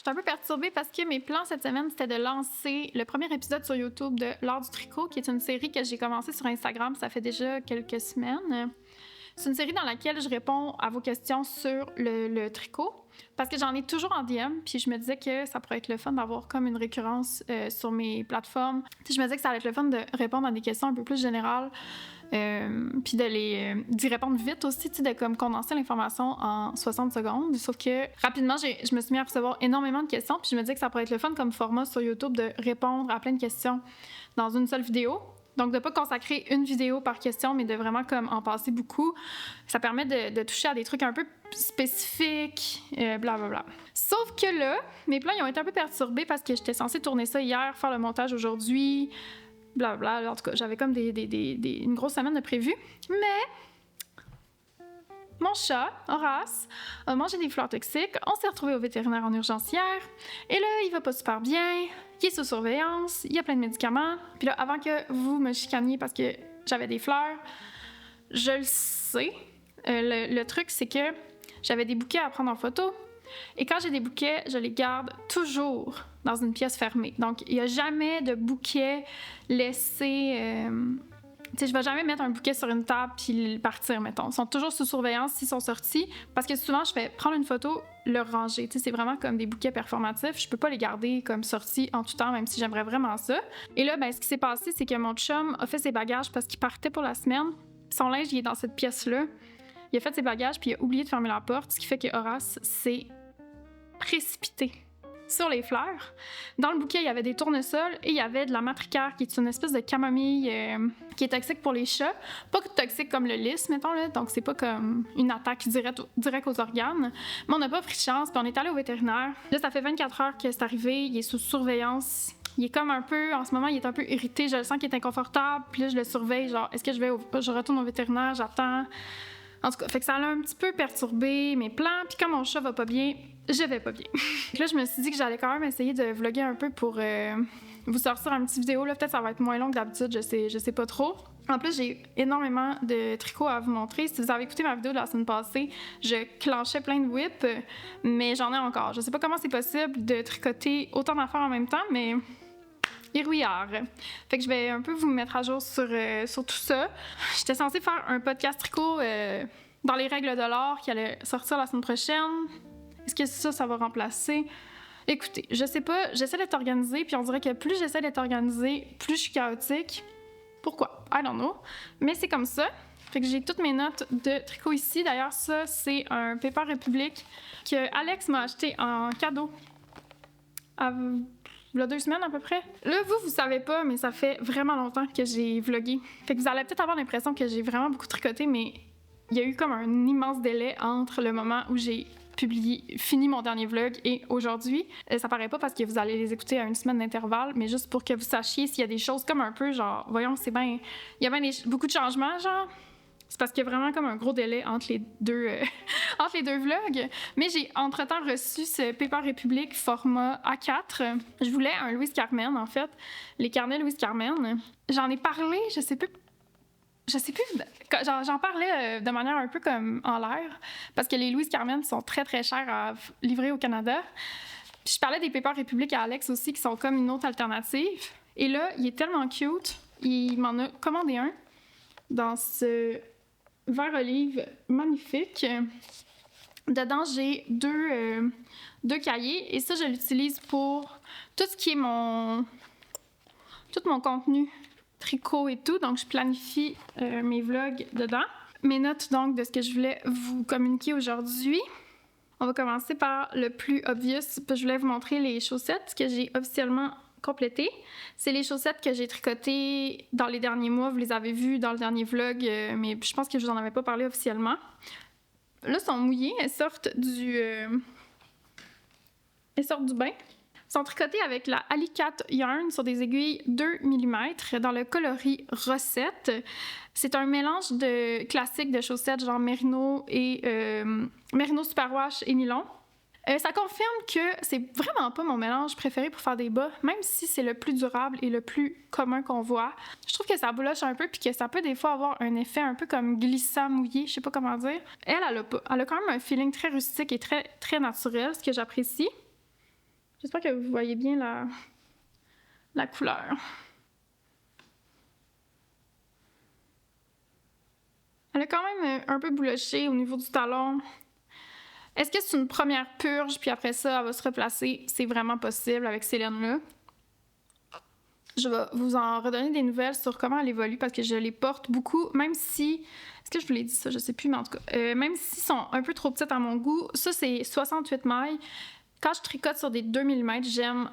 suis un peu perturbée parce que mes plans cette semaine, c'était de lancer le premier épisode sur YouTube de L'Art du tricot, qui est une série que j'ai commencée sur Instagram, ça fait déjà quelques semaines. C'est une série dans laquelle je réponds à vos questions sur le tricot, parce que j'en ai toujours en DM, puis je me disais que ça pourrait être le fun d'avoir comme une récurrence sur mes plateformes. Je me disais que ça allait être le fun de répondre à des questions un peu plus générales, puis d'y répondre vite aussi, de comme condenser l'information en 60 secondes. Sauf que rapidement, je me suis mis à recevoir énormément de questions, puis je me disais que ça pourrait être le fun comme format sur YouTube de répondre à plein de questions dans une seule vidéo. Donc, de ne pas consacrer une vidéo par question, mais de vraiment comme en passer beaucoup. Ça permet de toucher à des trucs un peu spécifiques, blablabla. Sauf que là, mes plans ils ont été un peu perturbés parce que j'étais censée tourner ça hier, faire le montage aujourd'hui, blablabla. En tout cas, j'avais comme une grosse semaine de prévu. Mais mon chat, Horace, a mangé des fleurs toxiques. On s'est retrouvés au vétérinaire en urgence hier. Et là, il va pas super bien. Il est sous surveillance. Il y a plein de médicaments. Puis là, avant que vous me chicaniez parce que j'avais des fleurs, je le sais. Le truc, c'est que j'avais des bouquets à prendre en photo. Et quand j'ai des bouquets, je les garde toujours dans une pièce fermée. Donc, il n'y a jamais de bouquet laissé... Tu sais, je vais jamais mettre un bouquet sur une table puis partir, mettons. Ils sont toujours sous surveillance s'ils sont sortis, parce que souvent, je vais prendre une photo, le ranger. Tu sais, c'est vraiment comme des bouquets performatifs. Je peux pas les garder comme sortis en tout temps, même si j'aimerais vraiment ça. Et là, ben, ce qui s'est passé, c'est que mon chum a fait ses bagages parce qu'il partait pour la semaine. Son linge, il est dans cette pièce-là. Il a fait ses bagages puis il a oublié de fermer la porte, ce qui fait que Horace s'est précipité sur les fleurs. Dans le bouquet, il y avait des tournesols et il y avait de la matricaire, qui est une espèce de camomille qui est toxique pour les chats. Pas toxique comme le lys, mettons, là, donc c'est pas comme une attaque directe aux organes. Mais on n'a pas pris de chance, puis on est allé au vétérinaire. Là, ça fait 24 heures que c'est arrivé, il est sous surveillance. Il est comme un peu, en ce moment, il est un peu irrité, je le sens qu'il est inconfortable, puis là, je le surveille, genre, est-ce que je retourne au vétérinaire, j'attends... En tout cas, fait que ça l'a un petit peu perturbé mes plans, puis quand mon chat va pas bien, je vais pas bien. Là, je me suis dit que j'allais quand même essayer de vlogger un peu pour vous sortir une petite vidéo. Là, peut-être ça va être moins long que d'habitude, je sais pas trop. En plus, j'ai énormément de tricots à vous montrer. Si vous avez écouté ma vidéo de la semaine passée, je clenchais plein de whips, mais j'en ai encore. Je sais pas comment c'est possible de tricoter autant d'affaires en même temps, mais... Hérouillard. Fait que je vais un peu vous mettre à jour sur tout ça. J'étais censée faire un podcast tricot dans les règles de l'art qui allait sortir la semaine prochaine. Est-ce que ça va remplacer? Écoutez, je sais pas, j'essaie d'être organisée, puis on dirait que plus j'essaie d'être organisée, plus je suis chaotique. Pourquoi? I don't know. Mais c'est comme ça. Fait que j'ai toutes mes notes de tricot ici. D'ailleurs, ça, c'est un Paper Republic que Alex m'a acheté en cadeau. Il y a 2 semaines à peu près. Là, vous savez pas, mais ça fait vraiment longtemps que j'ai vlogué. Fait que vous allez peut-être avoir l'impression que j'ai vraiment beaucoup tricoté, mais il y a eu comme un immense délai entre le moment où j'ai fini mon dernier vlog et aujourd'hui. Ça paraît pas parce que vous allez les écouter à 1 semaine d'intervalle, mais juste pour que vous sachiez s'il y a des choses comme un peu genre, voyons, c'est bien... Il y a bien beaucoup de changements, genre... C'est parce qu'il y a vraiment comme un gros délai entre les deux vlogs. Mais j'ai entre-temps reçu ce Paper Republic format A4. Je voulais un Louise Carmen, en fait. Les carnets Louise Carmen. J'en ai parlé, je sais plus. J'en parlais de manière un peu comme en l'air. Parce que les Louise Carmen sont très, très chers à livrer au Canada. Puis je parlais des Paper Republic à Alex aussi, qui sont comme une autre alternative. Et là, il est tellement cute. Il m'en a commandé un dans ce... vert olive magnifique. Dedans, j'ai deux cahiers et ça, je l'utilise pour tout ce qui est tout mon contenu tricot et tout. Donc, je planifie mes vlogs dedans. Mes notes, donc, de ce que je voulais vous communiquer aujourd'hui. On va commencer par le plus obvious. Je voulais vous montrer les chaussettes que j'ai officiellement complétées. C'est les chaussettes que j'ai tricotées dans les derniers mois. Vous les avez vues dans le dernier vlog, mais je pense que je vous en avais pas parlé officiellement. Là, elles sont mouillées. Elles sortent du bain. Elles sont tricotées avec la Alicate Yarn sur des aiguilles 2 mm dans le coloris Recette. C'est un mélange de classiques de chaussettes genre Merino et Merino Superwash et nylon. Ça confirme que c'est vraiment pas mon mélange préféré pour faire des bas, même si c'est le plus durable et le plus commun qu'on voit. Je trouve que ça bouloche un peu puis que ça peut des fois avoir un effet un peu comme glissant mouillé, je sais pas comment dire. Elle a pas. Elle a quand même un feeling très rustique et très, très naturel, ce que j'apprécie. J'espère que vous voyez bien la couleur. Elle a quand même un peu bouloché au niveau du talon. Est-ce que c'est une première purge, puis après ça, elle va se replacer? C'est vraiment possible avec ces laines-là. Je vais vous en redonner des nouvelles sur comment elle évolue parce que je les porte beaucoup, même si... Est-ce que je vous l'ai dit ça? Je sais plus, mais en tout cas, même s'ils sont un peu trop petites à mon goût, ça, c'est 68 mailles. Quand je tricote sur des 2 mm, j'aime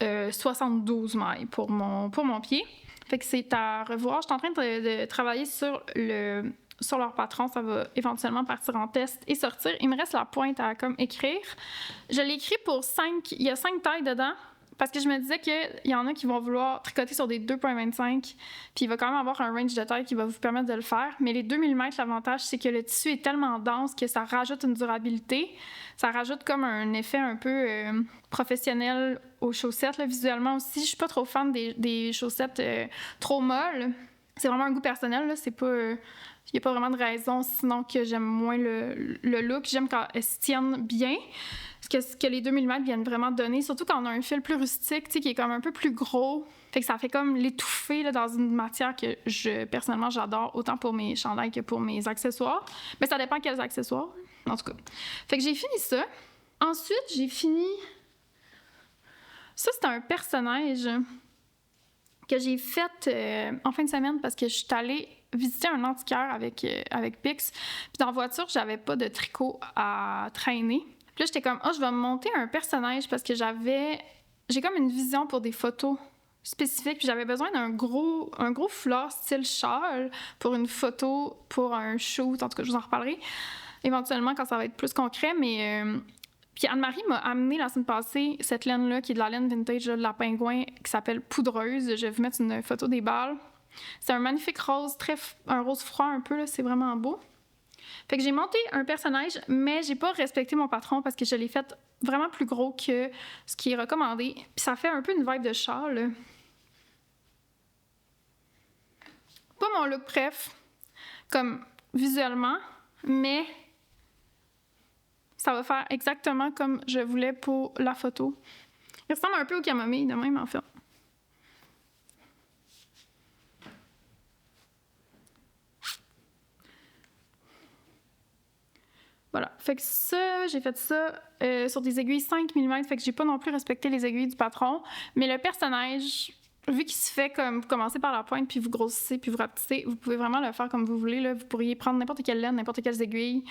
72 mailles pour mon pied. Fait que c'est à revoir. Je suis en train de travailler sur leur patron. Ça va éventuellement partir en test et sortir. Il me reste la pointe à comme écrire. Je l'ai écrit pour 5... Il y a 5 tailles dedans. Parce que je me disais qu'il y en a qui vont vouloir tricoter sur des 2,25, puis il va quand même avoir un range de taille qui va vous permettre de le faire. Mais les 2 mm, l'avantage, c'est que le tissu est tellement dense que ça rajoute une durabilité. Ça rajoute comme un effet un peu professionnel aux chaussettes, là, visuellement aussi. Je suis pas trop fan des chaussettes trop molles. C'est vraiment un goût personnel, là. C'est pas... il n'y a pas vraiment de raison, sinon que j'aime moins le look. J'aime quand elles se tiennent bien. Ce que les 2 mm viennent vraiment donner, surtout quand on a un fil plus rustique, tu sais, qui est comme un peu plus gros. Fait que ça fait comme l'étouffer là, dans une matière que personnellement, j'adore, autant pour mes chandails que pour mes accessoires. Mais ça dépend quels accessoires, en tout cas. Fait que j'ai fini ça. Ensuite, j'ai fini... Ça, c'est un personnage que j'ai fait en fin de semaine parce que je suis allée visiter un antiquaire avec Pix. Puis dans la voiture, j'avais pas de tricot à traîner. Puis là, j'étais comme, je vais me monter un personnage parce que j'ai comme une vision pour des photos spécifiques. Puis j'avais besoin d'un gros foulard style châle pour une photo, pour un shoot. En tout cas, je vous en reparlerai éventuellement quand ça va être plus concret. Mais puis Anne-Marie m'a amené la semaine passée cette laine-là, qui est de la laine vintage là, de la Pingouin, qui s'appelle Poudreuse. Je vais vous mettre une photo des balles. C'est un magnifique rose, un rose froid un peu, là, c'est vraiment beau. Fait que j'ai monté un personnage, mais j'ai pas respecté mon patron parce que je l'ai fait vraiment plus gros que ce qui est recommandé. Puis ça fait un peu une vibe de châle, là. Pas mon look préf, comme visuellement, mais ça va faire exactement comme je voulais pour la photo. Il ressemble un peu au camomille de même, en fait. Voilà. Fait que ça, j'ai fait ça sur des aiguilles 5 mm, fait que j'ai pas non plus respecté les aiguilles du patron. Mais le personnage, vu qu'il se fait comme vous commencez par la pointe, puis vous grossissez, puis vous rapetissez, vous pouvez vraiment le faire comme vous voulez. Là. Vous pourriez prendre n'importe quelle laine, n'importe quelles aiguilles,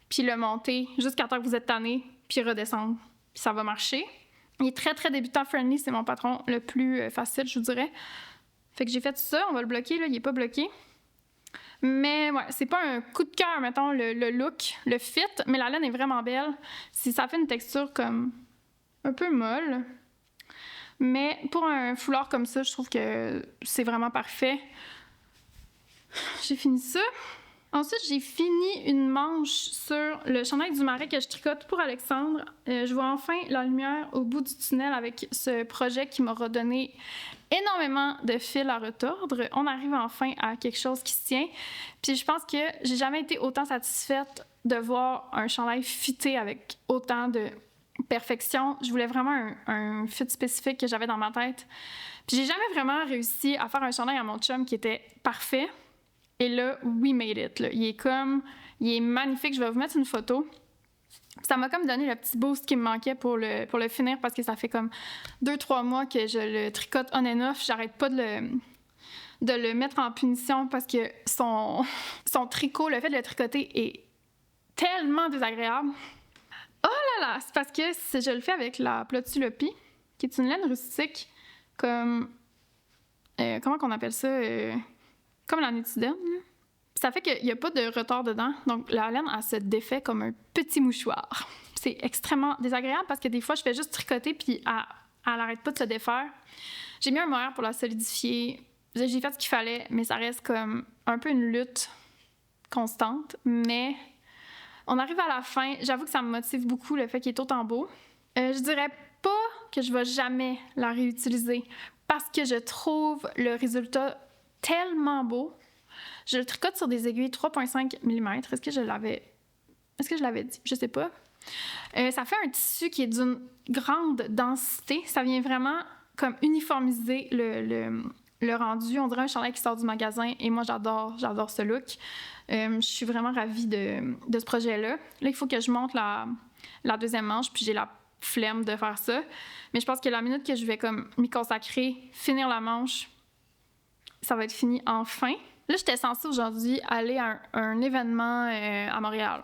puis le monter jusqu'à temps que vous êtes tanné, puis redescendre. Puis ça va marcher. Il est très, très débutant-friendly. C'est mon patron le plus facile, je vous dirais. Fait que j'ai fait ça. On va le bloquer, là. Il est pas bloqué. Mais ouais, c'est pas un coup de cœur, mettons, le look, le fit, mais la laine est vraiment belle. Ça fait une texture comme un peu molle. Mais pour un foulard comme ça, je trouve que c'est vraiment parfait. J'ai fini ça. Ensuite, j'ai fini une manche sur le chandail du marais que je tricote pour Alexandre. Je vois enfin la lumière au bout du tunnel avec ce projet qui m'a redonné énormément de fil à retordre. On arrive enfin à quelque chose qui se tient. Puis je pense que j'ai jamais été autant satisfaite de voir un chandail fité avec autant de perfection. Je voulais vraiment un fit spécifique que j'avais dans ma tête. Puis j'ai jamais vraiment réussi à faire un chandail à mon chum qui était parfait. Et là, we made it. Là. Il est magnifique. Je vais vous mettre une photo. Ça m'a comme donné le petit boost qui me manquait pour le finir parce que ça fait comme 2-3 mois que je le tricote on and off. J'arrête pas de le mettre en punition parce que son tricot, le fait de le tricoter est tellement désagréable. Oh là là! C'est parce que je le fais avec la Plotulopie, qui est une laine rustique comme... comment qu'on appelle ça? Comme la nutiderne. Ça fait qu'il n'y a pas de retard dedans. Donc, la laine, elle se défait comme un petit mouchoir. C'est extrêmement désagréable parce que des fois, je fais juste tricoter puis elle n'arrête pas de se défaire. J'ai mis un mohair pour la solidifier. J'ai fait ce qu'il fallait, mais ça reste comme un peu une lutte constante. Mais on arrive à la fin. J'avoue que ça me motive beaucoup, le fait qu'il est autant beau. Je dirais pas que je vais jamais la réutiliser parce que je trouve le résultat tellement beau. Je le tricote sur des aiguilles 3,5 mm. Est-ce que je l'avais dit? Je sais pas. Ça fait un tissu qui est d'une grande densité. Ça vient vraiment comme uniformiser le rendu. On dirait un chandail qui sort du magasin et moi, j'adore ce look. Je suis vraiment ravie de ce projet-là. Là, il faut que je monte la deuxième manche, puis j'ai la flemme de faire ça. Mais je pense que la minute que je vais comme m'y consacrer, finir la manche, ça va être fini enfin. Là, j'étais censée aujourd'hui aller à un événement à Montréal.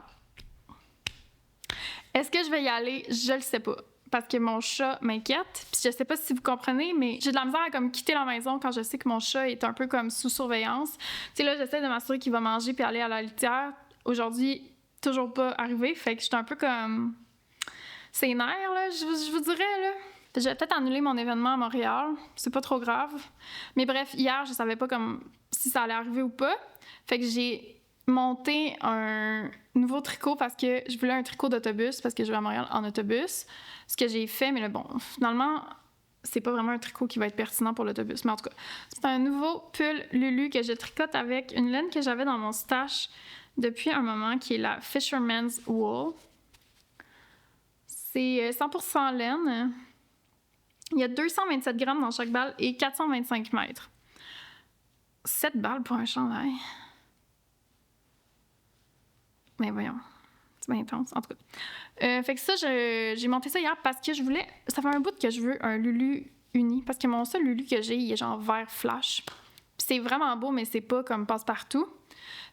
Est-ce que je vais y aller? Je le sais pas. Parce que mon chat m'inquiète. Puis je sais pas si vous comprenez, mais j'ai de la misère à comme quitter la maison quand je sais que mon chat est un peu comme sous surveillance. Tu sais, là, j'essaie de m'assurer qu'il va manger puis aller à la litière. Aujourd'hui, toujours pas arrivé. Fait que j'étais un peu comme... C'est nerfs, là, je vous dirais, là. Je vais peut-être annuler mon événement à Montréal. C'est pas trop grave. Mais bref, hier, je savais pas comme si ça allait arriver ou pas. Fait que j'ai monté un nouveau tricot parce que je voulais un tricot d'autobus parce que je vais à Montréal en autobus. Ce que j'ai fait, mais là, bon, finalement, c'est pas vraiment un tricot qui va être pertinent pour l'autobus. Mais en tout cas, c'est un nouveau pull Lulu que je tricote avec une laine que j'avais dans mon stash depuis un moment, qui est la Fisherman's Wool. C'est 100% laine. Il y a 227 grammes dans chaque balle et 425 mètres. 7 balles pour un chandail. Mais voyons, c'est bien intense, en tout cas. Fait que ça, j'ai monté ça hier parce que je voulais... Ça fait un bout que je veux un Lulu uni, parce que mon seul Lulu que j'ai, il est genre vert flash. Puis c'est vraiment beau, mais c'est pas comme passe-partout.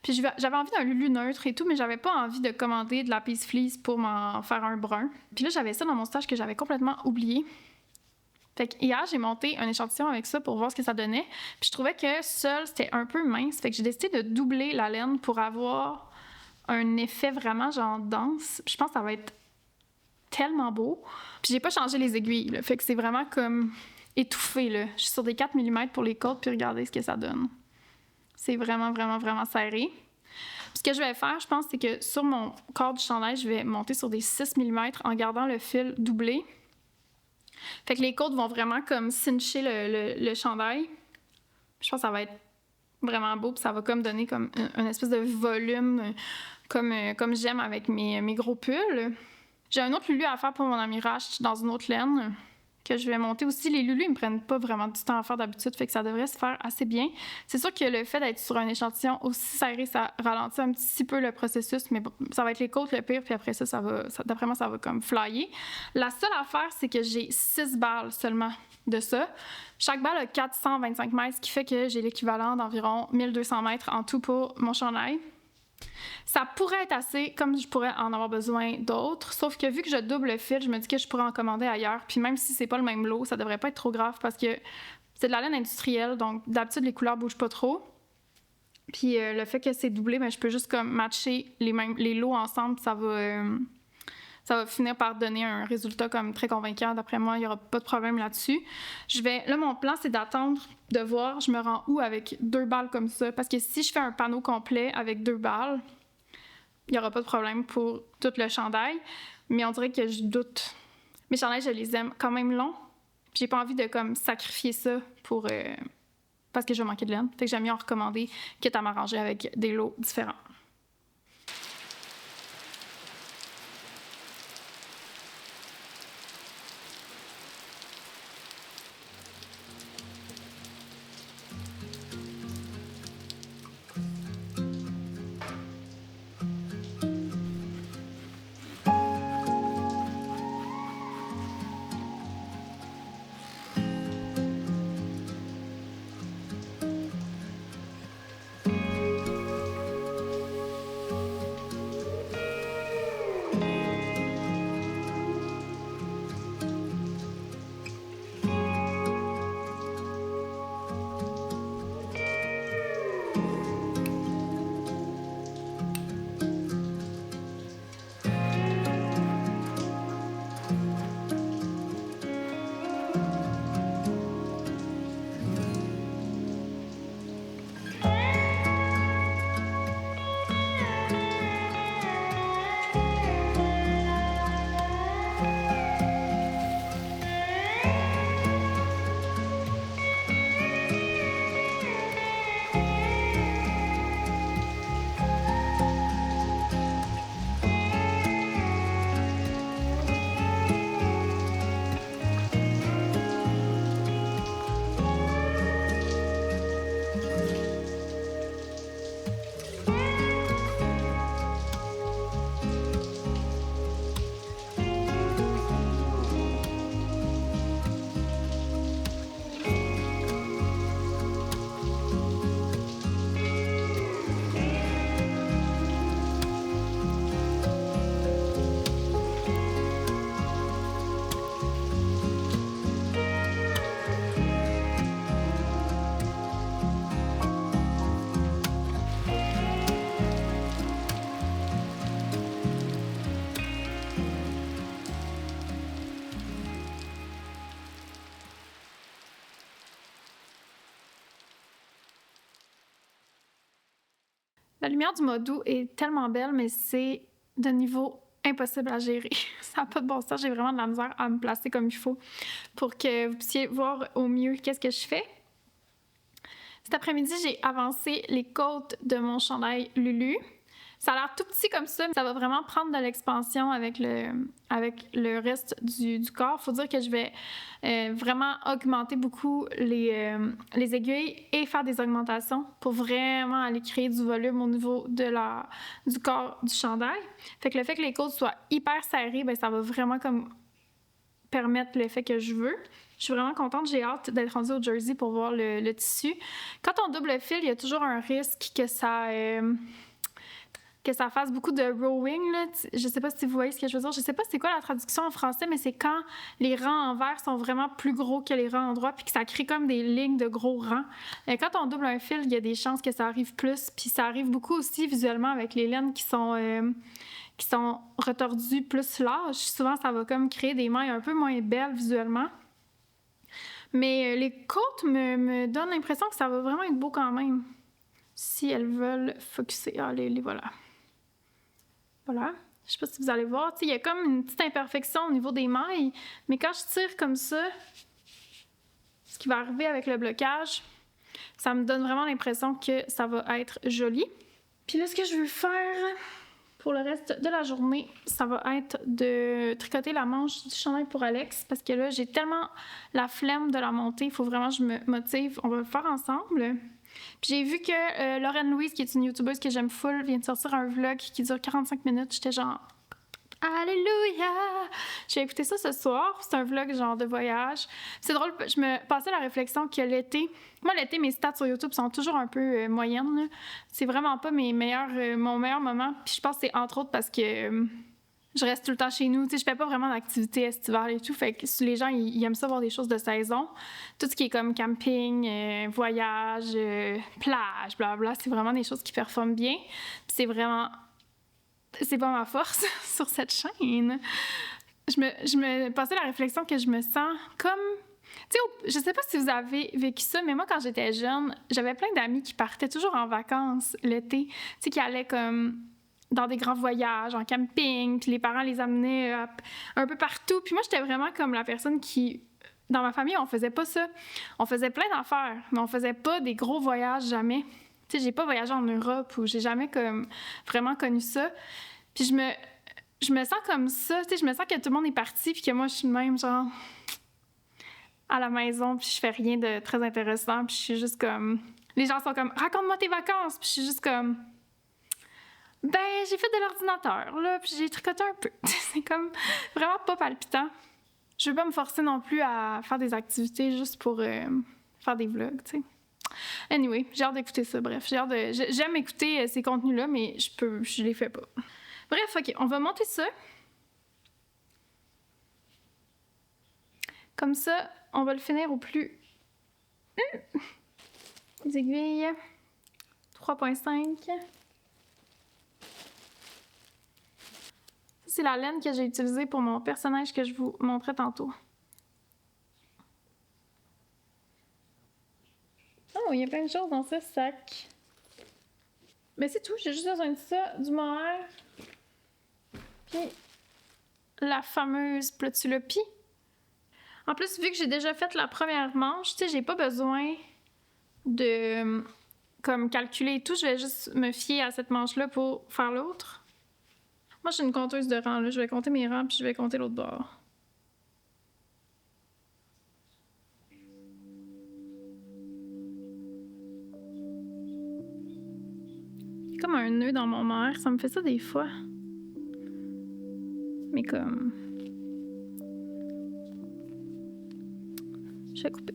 Puis j'avais envie d'un Lulu neutre et tout, mais j'avais pas envie de commander de la Peace Fleece pour m'en faire un brun. Puis là, j'avais ça dans mon stage que j'avais complètement oublié. Fait que hier, j'ai monté un échantillon avec ça pour voir ce que ça donnait. Puis je trouvais que seul, c'était un peu mince. Fait que j'ai décidé de doubler la laine pour avoir un effet vraiment genre dense. Puis je pense que ça va être tellement beau. Puis j'ai pas changé les aiguilles, là. Fait que c'est vraiment comme étouffé, là. Je suis sur des 4 mm pour les côtes, puis regardez ce que ça donne. C'est vraiment, vraiment, vraiment serré. Puis ce que je vais faire, je pense, c'est que sur mon corps du chandail, je vais monter sur des 6 mm en gardant le fil doublé. Fait que les côtes vont vraiment comme cincher le chandail. Je pense que ça va être vraiment beau, puis ça va comme donner comme une espèce de volume comme j'aime avec mes gros pulls. J'ai un autre Lulu à faire pour mon ami Rash dans une autre laine que je vais monter aussi. Les Lulus, ils me prennent pas vraiment du temps à faire d'habitude, fait que ça devrait se faire assez bien. C'est sûr que le fait d'être sur un échantillon aussi serré, ça ralentit un petit peu le processus, mais bon, ça va être les côtes le pire, puis après ça d'après moi, ça va comme flyer. La seule affaire, c'est que j'ai 6 balles seulement de ça. Chaque balle a 425 mètres, ce qui fait que j'ai l'équivalent d'environ 1200 mètres en tout pour mon chandail. Ça pourrait être assez, comme je pourrais en avoir besoin d'autres, sauf que vu que je double le fil, je me dis que je pourrais en commander ailleurs, puis même si c'est pas le même lot, ça devrait pas être trop grave parce que c'est de la laine industrielle, donc d'habitude les couleurs bougent pas trop. Puis le fait que c'est doublé, ben, je peux juste comme matcher les lots ensemble, ça va finir par donner un résultat comme très convaincant. D'après moi, il n'y aura pas de problème là-dessus. Là, mon plan, c'est d'attendre de voir je me rends où avec 2 balles comme ça. Parce que si je fais un panneau complet avec 2 balles, il n'y aura pas de problème pour tout le chandail. Mais on dirait que je doute. Mes chandails, je les aime quand même longs. Puis j'ai pas envie de comme sacrifier ça pour parce que je vais manquer de laine. Fait que j'aime mieux en recommander quitte à m'arranger avec des lots différents. La lumière du Modou est tellement belle, mais c'est de niveau impossible à gérer. Ça n'a pas de bon sens. J'ai vraiment de la misère à me placer comme il faut pour que vous puissiez voir au mieux qu'est-ce que je fais. Cet après-midi, j'ai avancé les côtes de mon chandail Lulu. Ça a l'air tout petit comme ça, mais ça va vraiment prendre de l'expansion avec le reste du corps. Il faut dire que je vais vraiment augmenter beaucoup les aiguilles et faire des augmentations pour vraiment aller créer du volume au niveau du corps du chandail. Fait que le fait que les côtes soient hyper serrées, ben ça va vraiment comme permettre l'effet que je veux. Je suis vraiment contente, j'ai hâte d'être rendue au jersey pour voir le tissu. Quand on double fil, il y a toujours un risque que ça fasse beaucoup de rowing, là. Je sais pas si vous voyez ce que je veux dire. Je sais pas c'est quoi la traduction en français, mais c'est quand les rangs en vert sont vraiment plus gros que les rangs en droit, puis que ça crée comme des lignes de gros rangs. Quand on double un fil, il y a des chances que ça arrive plus, puis ça arrive beaucoup aussi visuellement avec les laines qui sont retordues plus larges. Souvent, ça va comme créer des mailles un peu moins belles visuellement. Mais les côtes me donnent l'impression que ça va vraiment être beau quand même. Si elles veulent focusser. Ah, les voilà. Voilà. Je sais pas si vous allez voir. Il y a comme une petite imperfection au niveau des mailles. Mais quand je tire comme ça, ce qui va arriver avec le blocage, ça me donne vraiment l'impression que ça va être joli. Puis là, ce que je veux faire pour le reste de la journée, ça va être de tricoter la manche du chandail pour Alex. Parce que là, j'ai tellement la flemme de la monter. Il faut vraiment que je me motive. On va le faire ensemble. Puis j'ai vu que Lauren Louise, qui est une youtubeuse que j'aime full, vient de sortir un vlog qui dure 45 minutes. J'étais genre Alléluia! Je vais écouter ça ce soir. C'est un vlog genre de voyage. C'est drôle, je me passais la réflexion que l'été... Moi, l'été, mes stats sur YouTube sont toujours un peu moyennes, là. C'est vraiment pas mon meilleur moment. Puis je pense que c'est entre autres parce que... je reste tout le temps chez nous. Tu sais, je fais pas vraiment d'activités estivales et tout. Fait que les gens, ils aiment ça voir des choses de saison. Tout ce qui est comme camping, voyage, plage, blablabla, c'est vraiment des choses qui performent bien. Puis c'est vraiment... c'est pas ma force sur cette chaîne. Je me passais la réflexion que je me sens comme... Tu sais, je sais pas si vous avez vécu ça, mais moi, quand j'étais jeune, j'avais plein d'amis qui partaient toujours en vacances l'été. Tu sais, qui allaient comme... dans des grands voyages, en camping, puis les parents les amenaient un peu partout. Puis moi, j'étais vraiment comme la personne qui... Dans ma famille, on faisait pas ça. On faisait plein d'affaires, mais on faisait pas des gros voyages, jamais. Tu sais, j'ai pas voyagé en Europe ou j'ai jamais comme vraiment connu ça. Puis je me sens comme ça, tu sais, je me sens que tout le monde est parti puis que moi, je suis de même, genre, à la maison, puis je fais rien de très intéressant, puis je suis juste comme... Les gens sont comme « Raconte-moi tes vacances! » Puis je suis juste comme... Ben, j'ai fait de l'ordinateur, là, puis j'ai tricoté un peu. C'est comme vraiment pas palpitant. Je veux pas me forcer non plus à faire des activités juste pour faire des vlogs, tu sais. Anyway, j'ai hâte d'écouter ça, bref. J'aime écouter ces contenus-là, mais je les fais pas. Bref, OK, on va monter ça. Comme ça, on va le finir au plus... Les aiguilles. 3.5. C'est la laine que j'ai utilisée pour mon personnage que je vous montrais tantôt. Oh, il y a plein de choses dans ce sac. Mais c'est tout, j'ai juste besoin de ça, du mohair, puis la fameuse Plötulopie. En plus, vu que j'ai déjà fait la première manche, tu sais, j'ai pas besoin de comme calculer et tout, je vais juste me fier à cette manche-là pour faire l'autre. Moi, je suis une compteuse de rangs, là. Je vais compter mes rangs, puis je vais compter l'autre bord. Il y a comme un nœud dans mon mohair, ça me fait ça des fois. Mais comme... je vais couper.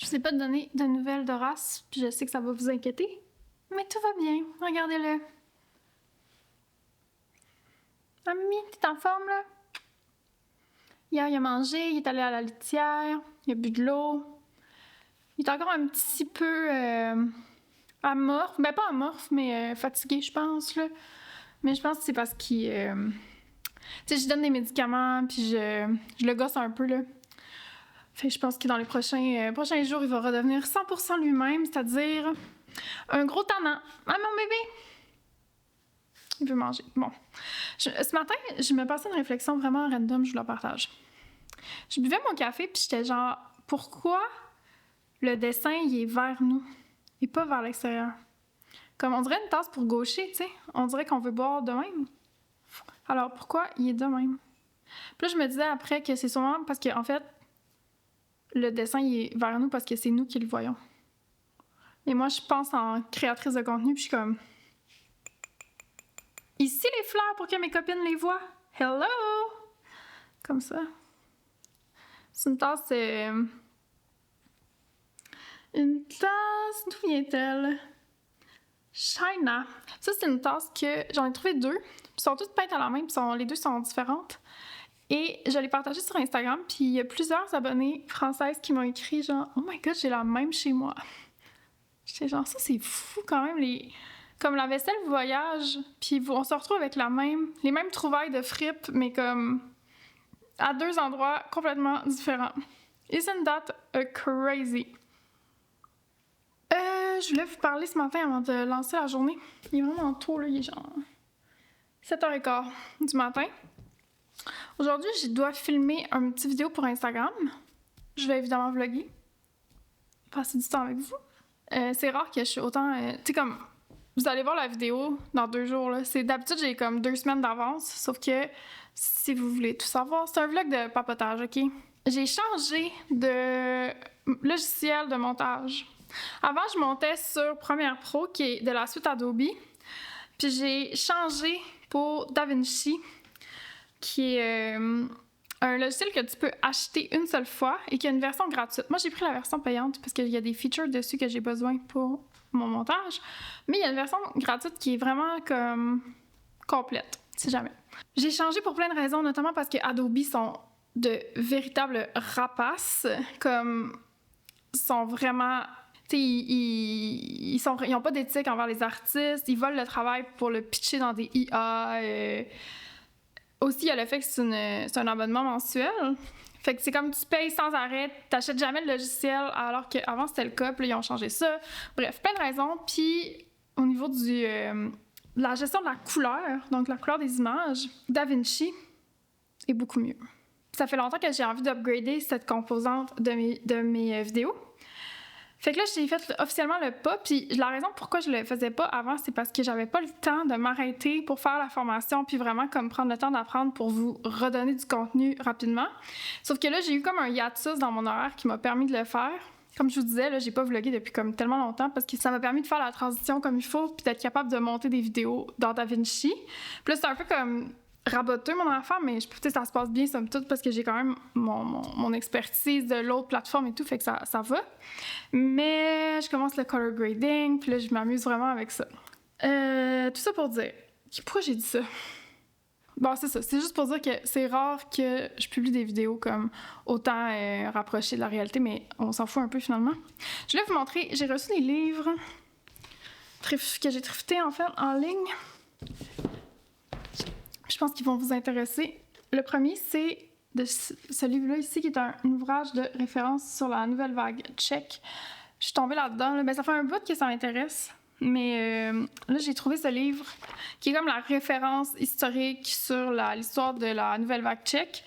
Je vous ai pas donné de nouvelles d'Horace, puis je sais que ça va vous inquiéter, mais tout va bien. Regardez-le. Ah, Mimi, t'es en forme, là? Hier, il a mangé, il est allé à la litière, il a bu de l'eau. Il est encore un petit peu amorphe. Ben, pas amorphe, mais fatigué, je pense, là. Mais je pense que c'est parce qu'il... tu sais, je donne des médicaments, puis je le gosse un peu, là. Fait que je pense que dans les prochains jours, il va redevenir 100% lui-même, c'est-à-dire un gros tannant. Ah, mon bébé! Il veut manger. Bon. Ce matin, je me passais une réflexion vraiment random, je vous la partage. Je buvais mon café, puis j'étais genre, pourquoi le dessin, il est vers nous et pas vers l'extérieur? Comme on dirait une tasse pour gaucher, tu sais. On dirait qu'on veut boire de même. Alors, pourquoi il est de même? Puis là, je me disais après que c'est sûrement parce qu'en fait, le dessin, il est vers nous parce que c'est nous qui le voyons. Et moi, je pense en créatrice de contenu, puis je suis comme... Ici, les fleurs pour que mes copines les voient. Hello! Comme ça. C'est une tasse... Une tasse... D'où vient-elle? China. Ça, c'est une tasse que... J'en ai trouvé 2. Ils sont toutes peintes à la main, puis les 2 sont différentes. Et je l'ai partagée sur Instagram, puis il y a plusieurs abonnées françaises qui m'ont écrit genre « Oh my God, j'ai la même chez moi! » J'étais genre « Ça, c'est fou quand même, Comme la vaisselle voyage, puis on se retrouve avec les mêmes trouvailles de fripes, mais comme à 2 endroits complètement différents. Isn't that crazy? Je voulais vous parler ce matin avant de lancer la journée. Il est vraiment tôt, là, il est genre 7h15 du matin. Aujourd'hui, je dois filmer une petite vidéo pour Instagram. Je vais évidemment vlogger. Passer du temps avec vous. C'est rare que je suis autant... tu sais, comme... Vous allez voir la vidéo dans 2 jours, là. D'habitude, j'ai comme 2 semaines d'avance. Sauf que, si vous voulez tout savoir, c'est un vlog de papotage, OK? J'ai changé de logiciel de montage. Avant, je montais sur Premiere Pro, qui est de la suite Adobe. Puis j'ai changé pour DaVinci, qui est un logiciel que tu peux acheter une seule fois et qui a une version gratuite. Moi, j'ai pris la version payante parce qu'il y a des features dessus que j'ai besoin pour mon montage. Mais il y a une version gratuite qui est vraiment comme complète, si jamais. J'ai changé pour plein de raisons, notamment parce que Adobe sont de véritables rapaces, comme sont vraiment... Tu sais, ils ont pas d'éthique envers les artistes, ils volent le travail pour le pitcher dans des IA. Aussi, il y a le fait que c'est un abonnement mensuel. Fait que c'est comme tu payes sans arrêt, t'achètes jamais le logiciel, alors qu'avant c'était le cas, puis là, ils ont changé ça. Bref, plein de raisons. Puis au niveau de la gestion de la couleur, donc la couleur des images, DaVinci est beaucoup mieux. Ça fait longtemps que j'ai envie d'upgrader cette composante de mes vidéos. Fait que là, j'ai fait officiellement le pas, puis la raison pourquoi je le faisais pas avant, c'est parce que j'avais pas le temps de m'arrêter pour faire la formation, puis vraiment comme prendre le temps d'apprendre pour vous redonner du contenu rapidement. Sauf que là, j'ai eu comme un hiatus dans mon horaire qui m'a permis de le faire. Comme je vous disais, là, j'ai pas vlogué depuis comme tellement longtemps parce que ça m'a permis de faire la transition comme il faut, puis d'être capable de monter des vidéos dans DaVinci. Puis là, c'est un peu comme... raboteux mon affaire, mais ça se passe bien somme toute parce que j'ai quand même mon expertise de l'autre plateforme et tout, fait que ça va. Mais je commence le color grading, puis là je m'amuse vraiment avec ça. Tout ça pour dire... Pourquoi j'ai dit ça? Bon, c'est ça. C'est juste pour dire que c'est rare que je publie des vidéos comme autant rapprochées de la réalité, mais on s'en fout un peu finalement. Je voulais vous montrer, j'ai reçu des livres que j'ai trifoutés en fait en ligne. Je pense qu'ils vont vous intéresser. Le premier, c'est de ce livre-là ici, qui est un ouvrage de référence sur la nouvelle vague tchèque. Je suis tombée là-dedans. Là. Ben, ça fait un bout que ça m'intéresse. Mais là, j'ai trouvé ce livre qui est comme la référence historique sur l'histoire de la nouvelle vague tchèque.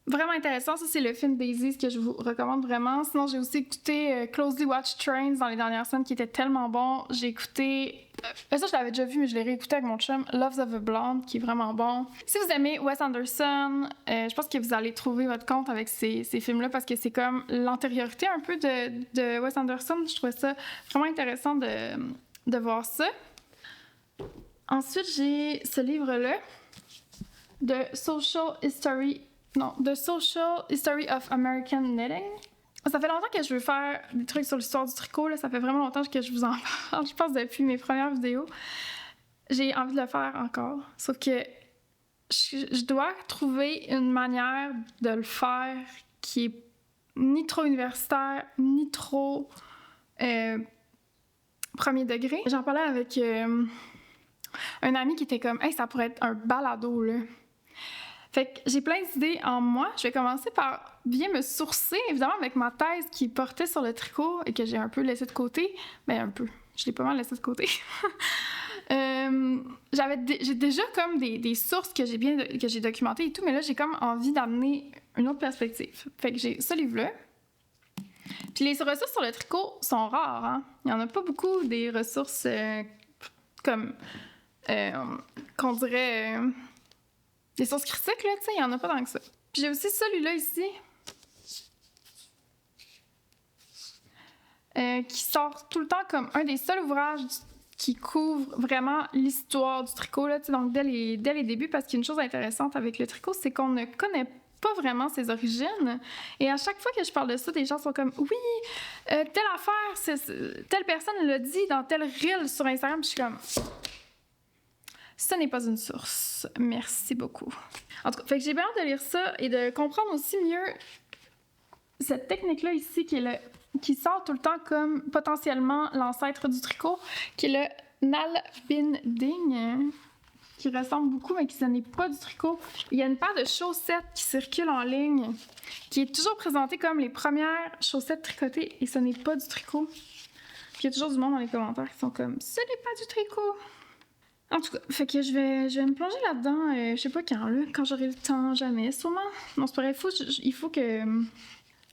Vraiment intéressant. Ça, c'est le film Daisy que je vous recommande vraiment. Sinon, j'ai aussi écouté Closely Watched Trains dans les dernières semaines qui était tellement bon. J'ai écouté... ça, je l'avais déjà vu, mais je l'ai réécouté avec mon chum. Loves of a Blonde, qui est vraiment bon. Si vous aimez Wes Anderson, je pense que vous allez trouver votre compte avec ces films-là parce que c'est comme l'antériorité un peu de Wes Anderson. Je trouvais ça vraiment intéressant de voir ça. Ensuite, j'ai ce livre-là de The Social History of American Knitting. Ça fait longtemps que je veux faire des trucs sur l'histoire du tricot, là. Ça fait vraiment longtemps que je vous en parle. Je pense depuis mes premières vidéos. J'ai envie de le faire encore. Sauf que je dois trouver une manière de le faire qui est ni trop universitaire, ni trop premier degré. J'en parlais avec un ami qui était comme « Hey, ça pourrait être un balado, là. » Fait que j'ai plein d'idées en moi. Je vais commencer par bien me sourcer, évidemment, avec ma thèse qui portait sur le tricot et que j'ai un peu laissé de côté. Ben, un peu. Je l'ai pas mal laissé de côté. J'ai déjà comme des sources que j'ai documentées et tout, mais là, j'ai comme envie d'amener une autre perspective. Fait que j'ai ce livre-là. Puis les ressources sur le tricot sont rares, hein? Il n'y en a pas beaucoup des ressources comme, qu'on dirait, des sources critiques, là, tu sais, il n'y en a pas tant que ça. Puis j'ai aussi celui-là ici, qui sort tout le temps comme un des seuls ouvrages qui couvre vraiment l'histoire du tricot, là, tu sais, donc dès les débuts, parce qu'il y a une chose intéressante avec le tricot, c'est qu'on ne connaît pas vraiment ses origines. Et à chaque fois que je parle de ça, des gens sont comme « Oui, telle affaire, telle personne l'a dit dans tel reel sur Instagram. » Puis je suis comme « Ce n'est pas une source. Merci beaucoup. » En tout cas, fait que j'ai bien hâte de lire ça et de comprendre aussi mieux cette technique-là ici qui sort tout le temps comme potentiellement l'ancêtre du tricot, qui est le nalbinding, qui ressemble beaucoup, mais qui ce n'est pas du tricot. Il y a une paire de chaussettes qui circulent en ligne, qui est toujours présentée comme les premières chaussettes tricotées, et ce n'est pas du tricot. Puis il y a toujours du monde dans les commentaires qui sont comme « Ce n'est pas du tricot! » En tout cas, fait que je vais me plonger là-dedans, je sais pas quand, là, quand j'aurai le temps, jamais, sûrement. Non, c'est pas vrai, il faut que...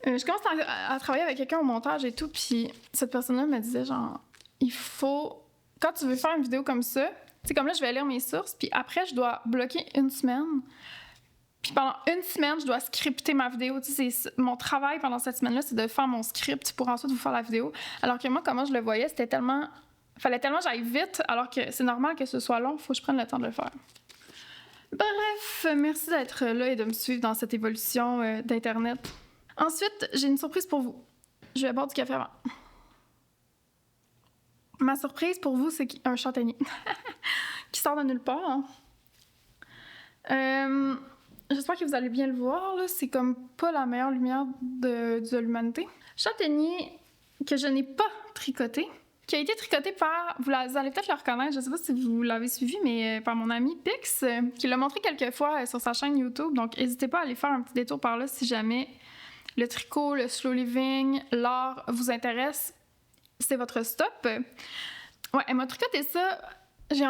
je commence à travailler avec quelqu'un au montage et tout, puis cette personne-là me disait genre, il faut... Quand tu veux faire une vidéo comme ça, c'est comme là, je vais lire mes sources, puis après, je dois bloquer une semaine. Puis pendant une semaine, je dois scripter ma vidéo. Tu sais, mon travail pendant cette semaine-là, c'est de faire mon script pour ensuite vous faire la vidéo. Alors que moi, comment je le voyais, c'était tellement... Fallait tellement que j'aille vite, alors que c'est normal que ce soit long, il faut que je prenne le temps de le faire. Bref, merci d'être là et de me suivre dans cette évolution d'Internet. Ensuite, j'ai une surprise pour vous. Je vais boire du café avant. Ma surprise pour vous, c'est un châtaignier qui sort de nulle part. Hein. J'espère que vous allez bien le voir. Là. C'est comme pas la meilleure lumière de l'humanité. Châtaignier que je n'ai pas tricoté, qui a été tricoté par, vous allez peut-être le reconnaître, je sais pas si vous l'avez suivi, mais par mon ami Pix, qui l'a montré quelques fois sur sa chaîne YouTube. Donc, n'hésitez pas à aller faire un petit détour par là si jamais le tricot, le slow living, l'art vous intéresse. C'est votre stop. Ouais, elle m'a tricoté ça. J'ai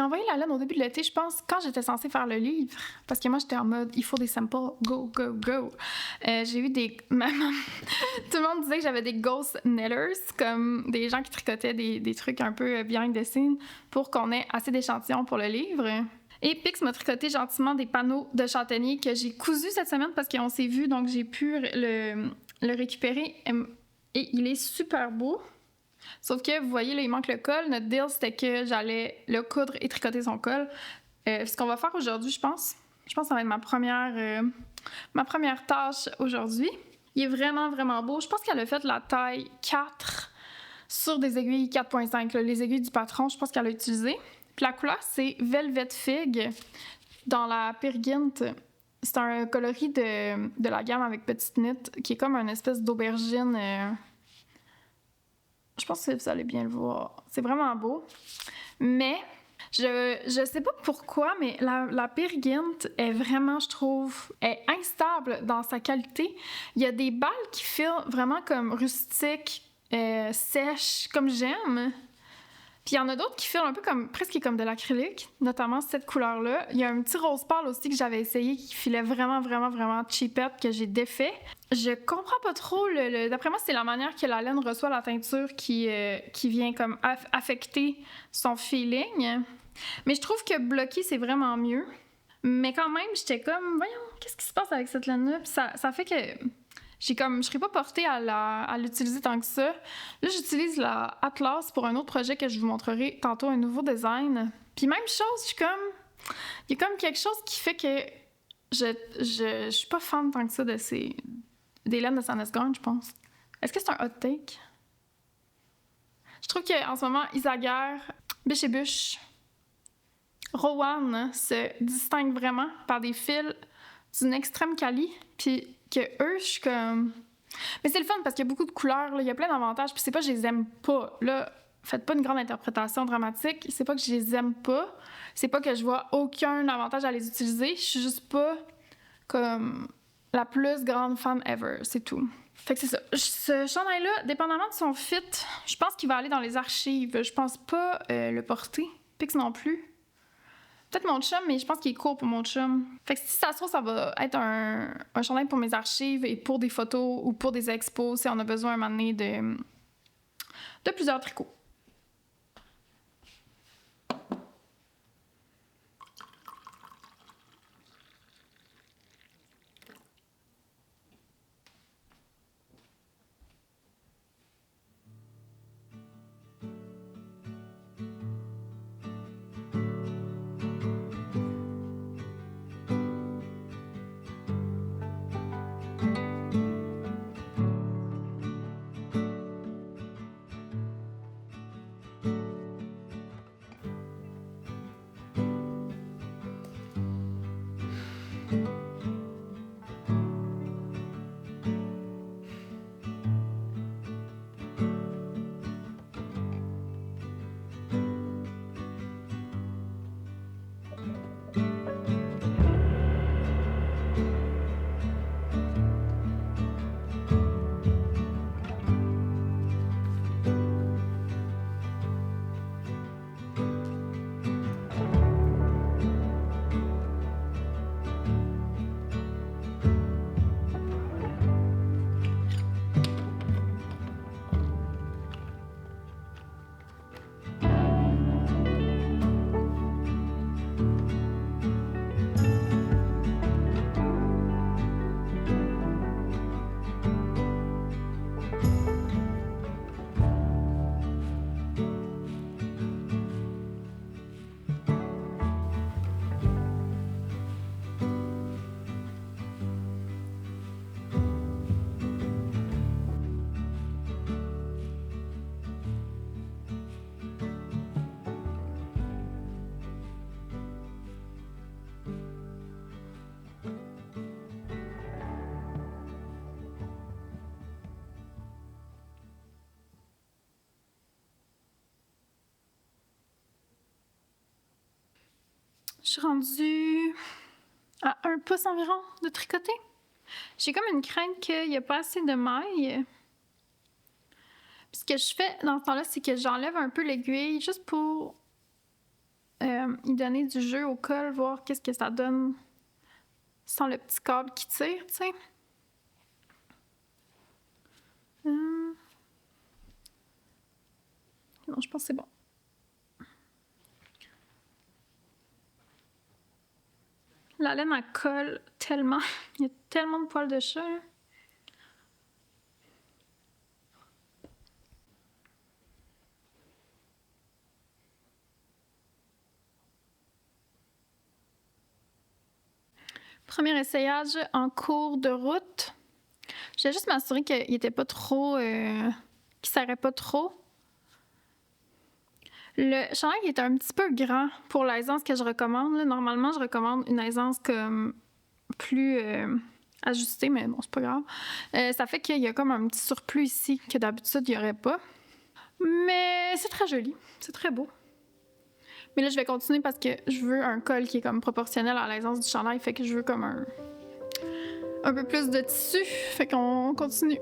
envoyé la laine au début de l'été, je pense, quand j'étais censée faire le livre. Parce que moi, j'étais en mode, il faut des samples, go, go, go. J'ai eu des... Tout le monde disait que j'avais des ghost knitters, comme des gens qui tricotaient des trucs un peu behind the scenes pour qu'on ait assez d'échantillons pour le livre. Et Pix m'a tricoté gentiment des panneaux de châtaignier que j'ai cousus cette semaine parce qu'on s'est vu, donc j'ai pu le récupérer. Et il est super beau. Sauf que, vous voyez, là, il manque le col. Notre deal, c'était que j'allais le coudre et tricoter son col. Ce qu'on va faire aujourd'hui, je pense que ça va être ma première tâche aujourd'hui. Il est vraiment, vraiment beau. Je pense qu'elle a fait la taille 4 sur des aiguilles 4.5. Là, les aiguilles du patron, je pense qu'elle a utilisé. Puis la couleur, c'est Velvet Fig dans la Peer Gynt. C'est un coloris de la gamme avec petite knit qui est comme une espèce d'aubergine... Je pense que vous allez bien le voir. C'est vraiment beau. Mais, je sais pas pourquoi, mais la Peer Gynt est vraiment, je trouve, est instable dans sa qualité. Il y a des balles qui filent vraiment comme rustiques, sèches, comme j'aime. Puis il y en a d'autres qui filent un peu comme, presque comme de l'acrylique, notamment cette couleur-là. Il y a un petit rose pâle aussi que j'avais essayé qui filait vraiment, vraiment, vraiment cheapette, que j'ai défait. Je comprends pas trop, d'après moi, c'est la manière que la laine reçoit la teinture qui vient comme affecter son feeling. Mais je trouve que bloqué, c'est vraiment mieux. Mais quand même, j'étais comme, voyons, qu'est-ce qui se passe avec cette laine-là? Puis ça fait que... je serais pas portée à l'utiliser tant que ça. Là, j'utilise la Atlas pour un autre projet que je vous montrerai tantôt, un nouveau design. Puis même chose, il y a comme quelque chose qui fait que je suis pas fan tant que ça de ces des laines de Sandnesgarn, je pense. Est-ce que c'est un hot take? Je trouve qu'en ce moment, Isager, Biche et Bûche, Rowan se distinguent vraiment par des fils d'une extrême quali, puis que eux, je suis comme... Mais c'est le fun parce qu'il y a beaucoup de couleurs, là, il y a plein d'avantages, puis c'est pas que je les aime pas. Là, faites pas une grande interprétation dramatique, c'est pas que je les aime pas, c'est pas que je vois aucun avantage à les utiliser, je suis juste pas comme la plus grande fan ever, c'est tout. Fait que c'est ça. Ce chandail-là, dépendamment de son fit, je pense qu'il va aller dans les archives. Je pense pas le porter. Pix non plus. Peut-être mon chum, mais je pense qu'il est court pour mon chum. Fait que si ça se trouve, ça va être un chandail pour mes archives et pour des photos ou pour des expos si on a besoin à un moment donné de plusieurs tricots. Je suis rendue à 1 pouce environ de tricoter. J'ai comme une crainte qu'il n'y ait pas assez de mailles. Puis ce que je fais dans ce temps-là, c'est que j'enlève un peu l'aiguille juste pour y donner du jeu au col, voir qu'est-ce que ça donne sans le petit câble qui tire, tu sais. Non, je pense que c'est bon. La laine, elle colle tellement. Il y a tellement de poils de chat, là. Premier essayage en cours de route. Je vais juste m'assurer qu'il était pas trop... qu'il serrait pas trop. Le chandail est un petit peu grand pour l'aisance que je recommande. Là. Normalement, je recommande une aisance comme plus ajustée, mais bon, c'est pas grave. Ça fait qu'il y a comme un petit surplus ici que d'habitude, il n'y aurait pas. Mais c'est très joli. C'est très beau. Mais là, je vais continuer parce que je veux un col qui est comme proportionnel à l'aisance du chandail. Fait que je veux comme un peu plus de tissu. Fait qu'on continue.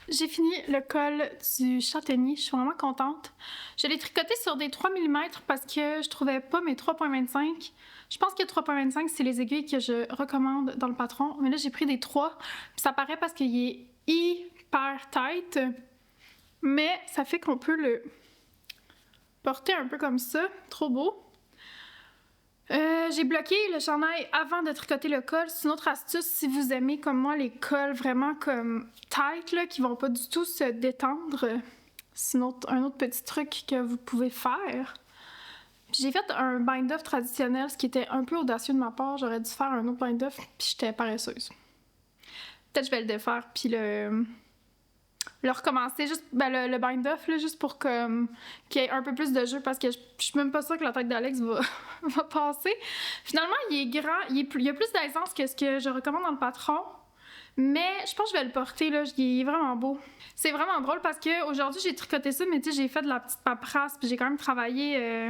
J'ai fini le col du châtaignier, je suis vraiment contente. Je l'ai tricoté sur des 3 mm parce que je trouvais pas mes 3,25. Je pense que 3,25 c'est les aiguilles que je recommande dans le patron, mais là j'ai pris des 3, puis ça paraît parce qu'il est hyper tight, mais ça fait qu'on peut le porter un peu comme ça, trop beau. J'ai bloqué le chandail avant de tricoter le col. C'est une autre astuce si vous aimez comme moi les cols vraiment comme tight là, qui vont pas du tout se détendre. C'est un autre petit truc que vous pouvez faire. J'ai fait un bind-off traditionnel, ce qui était un peu audacieux de ma part. J'aurais dû faire un autre bind-off, puis j'étais paresseuse. Peut-être que je vais le défaire, puis le recommencer, juste le bind-off, là, juste pour qu'il y ait un peu plus de jeu, parce que je suis même pas sûre que la tête d'Alex va passer. Finalement, il est grand, il y a plus d'aisance que ce que je recommande dans le patron, mais je pense que je vais le porter, là, il est vraiment beau. C'est vraiment drôle parce qu'aujourd'hui, j'ai tricoté ça, mais tu sais, j'ai fait de la petite paperasse, puis j'ai quand même travaillé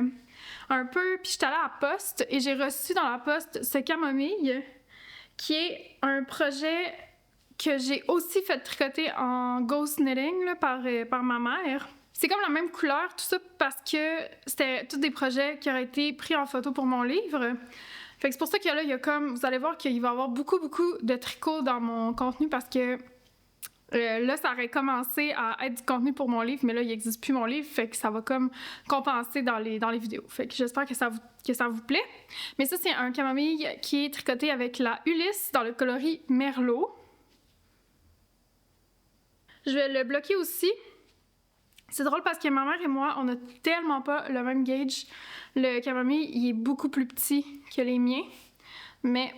un peu, puis j'étais allée à la poste, et j'ai reçu dans la poste ce camomille, qui est un projet que j'ai aussi fait tricoter en ghost knitting là, par ma mère. C'est comme la même couleur, tout ça parce que c'était tous des projets qui auraient été pris en photo pour mon livre. Fait que c'est pour ça que là, il y a comme, vous allez voir qu'il va y avoir beaucoup de tricots dans mon contenu parce que là, ça aurait commencé à être du contenu pour mon livre, mais là, il n'existe plus mon livre, fait que ça va comme compenser dans les vidéos. Fait que j'espère que ça vous plaît. Mais ça, c'est un camomille qui est tricoté avec la Ulysse dans le coloris Merlot. Je vais le bloquer aussi. C'est drôle parce que ma mère et moi, on a tellement pas le même gauge. Le camomille, il est beaucoup plus petit que les miens. Mais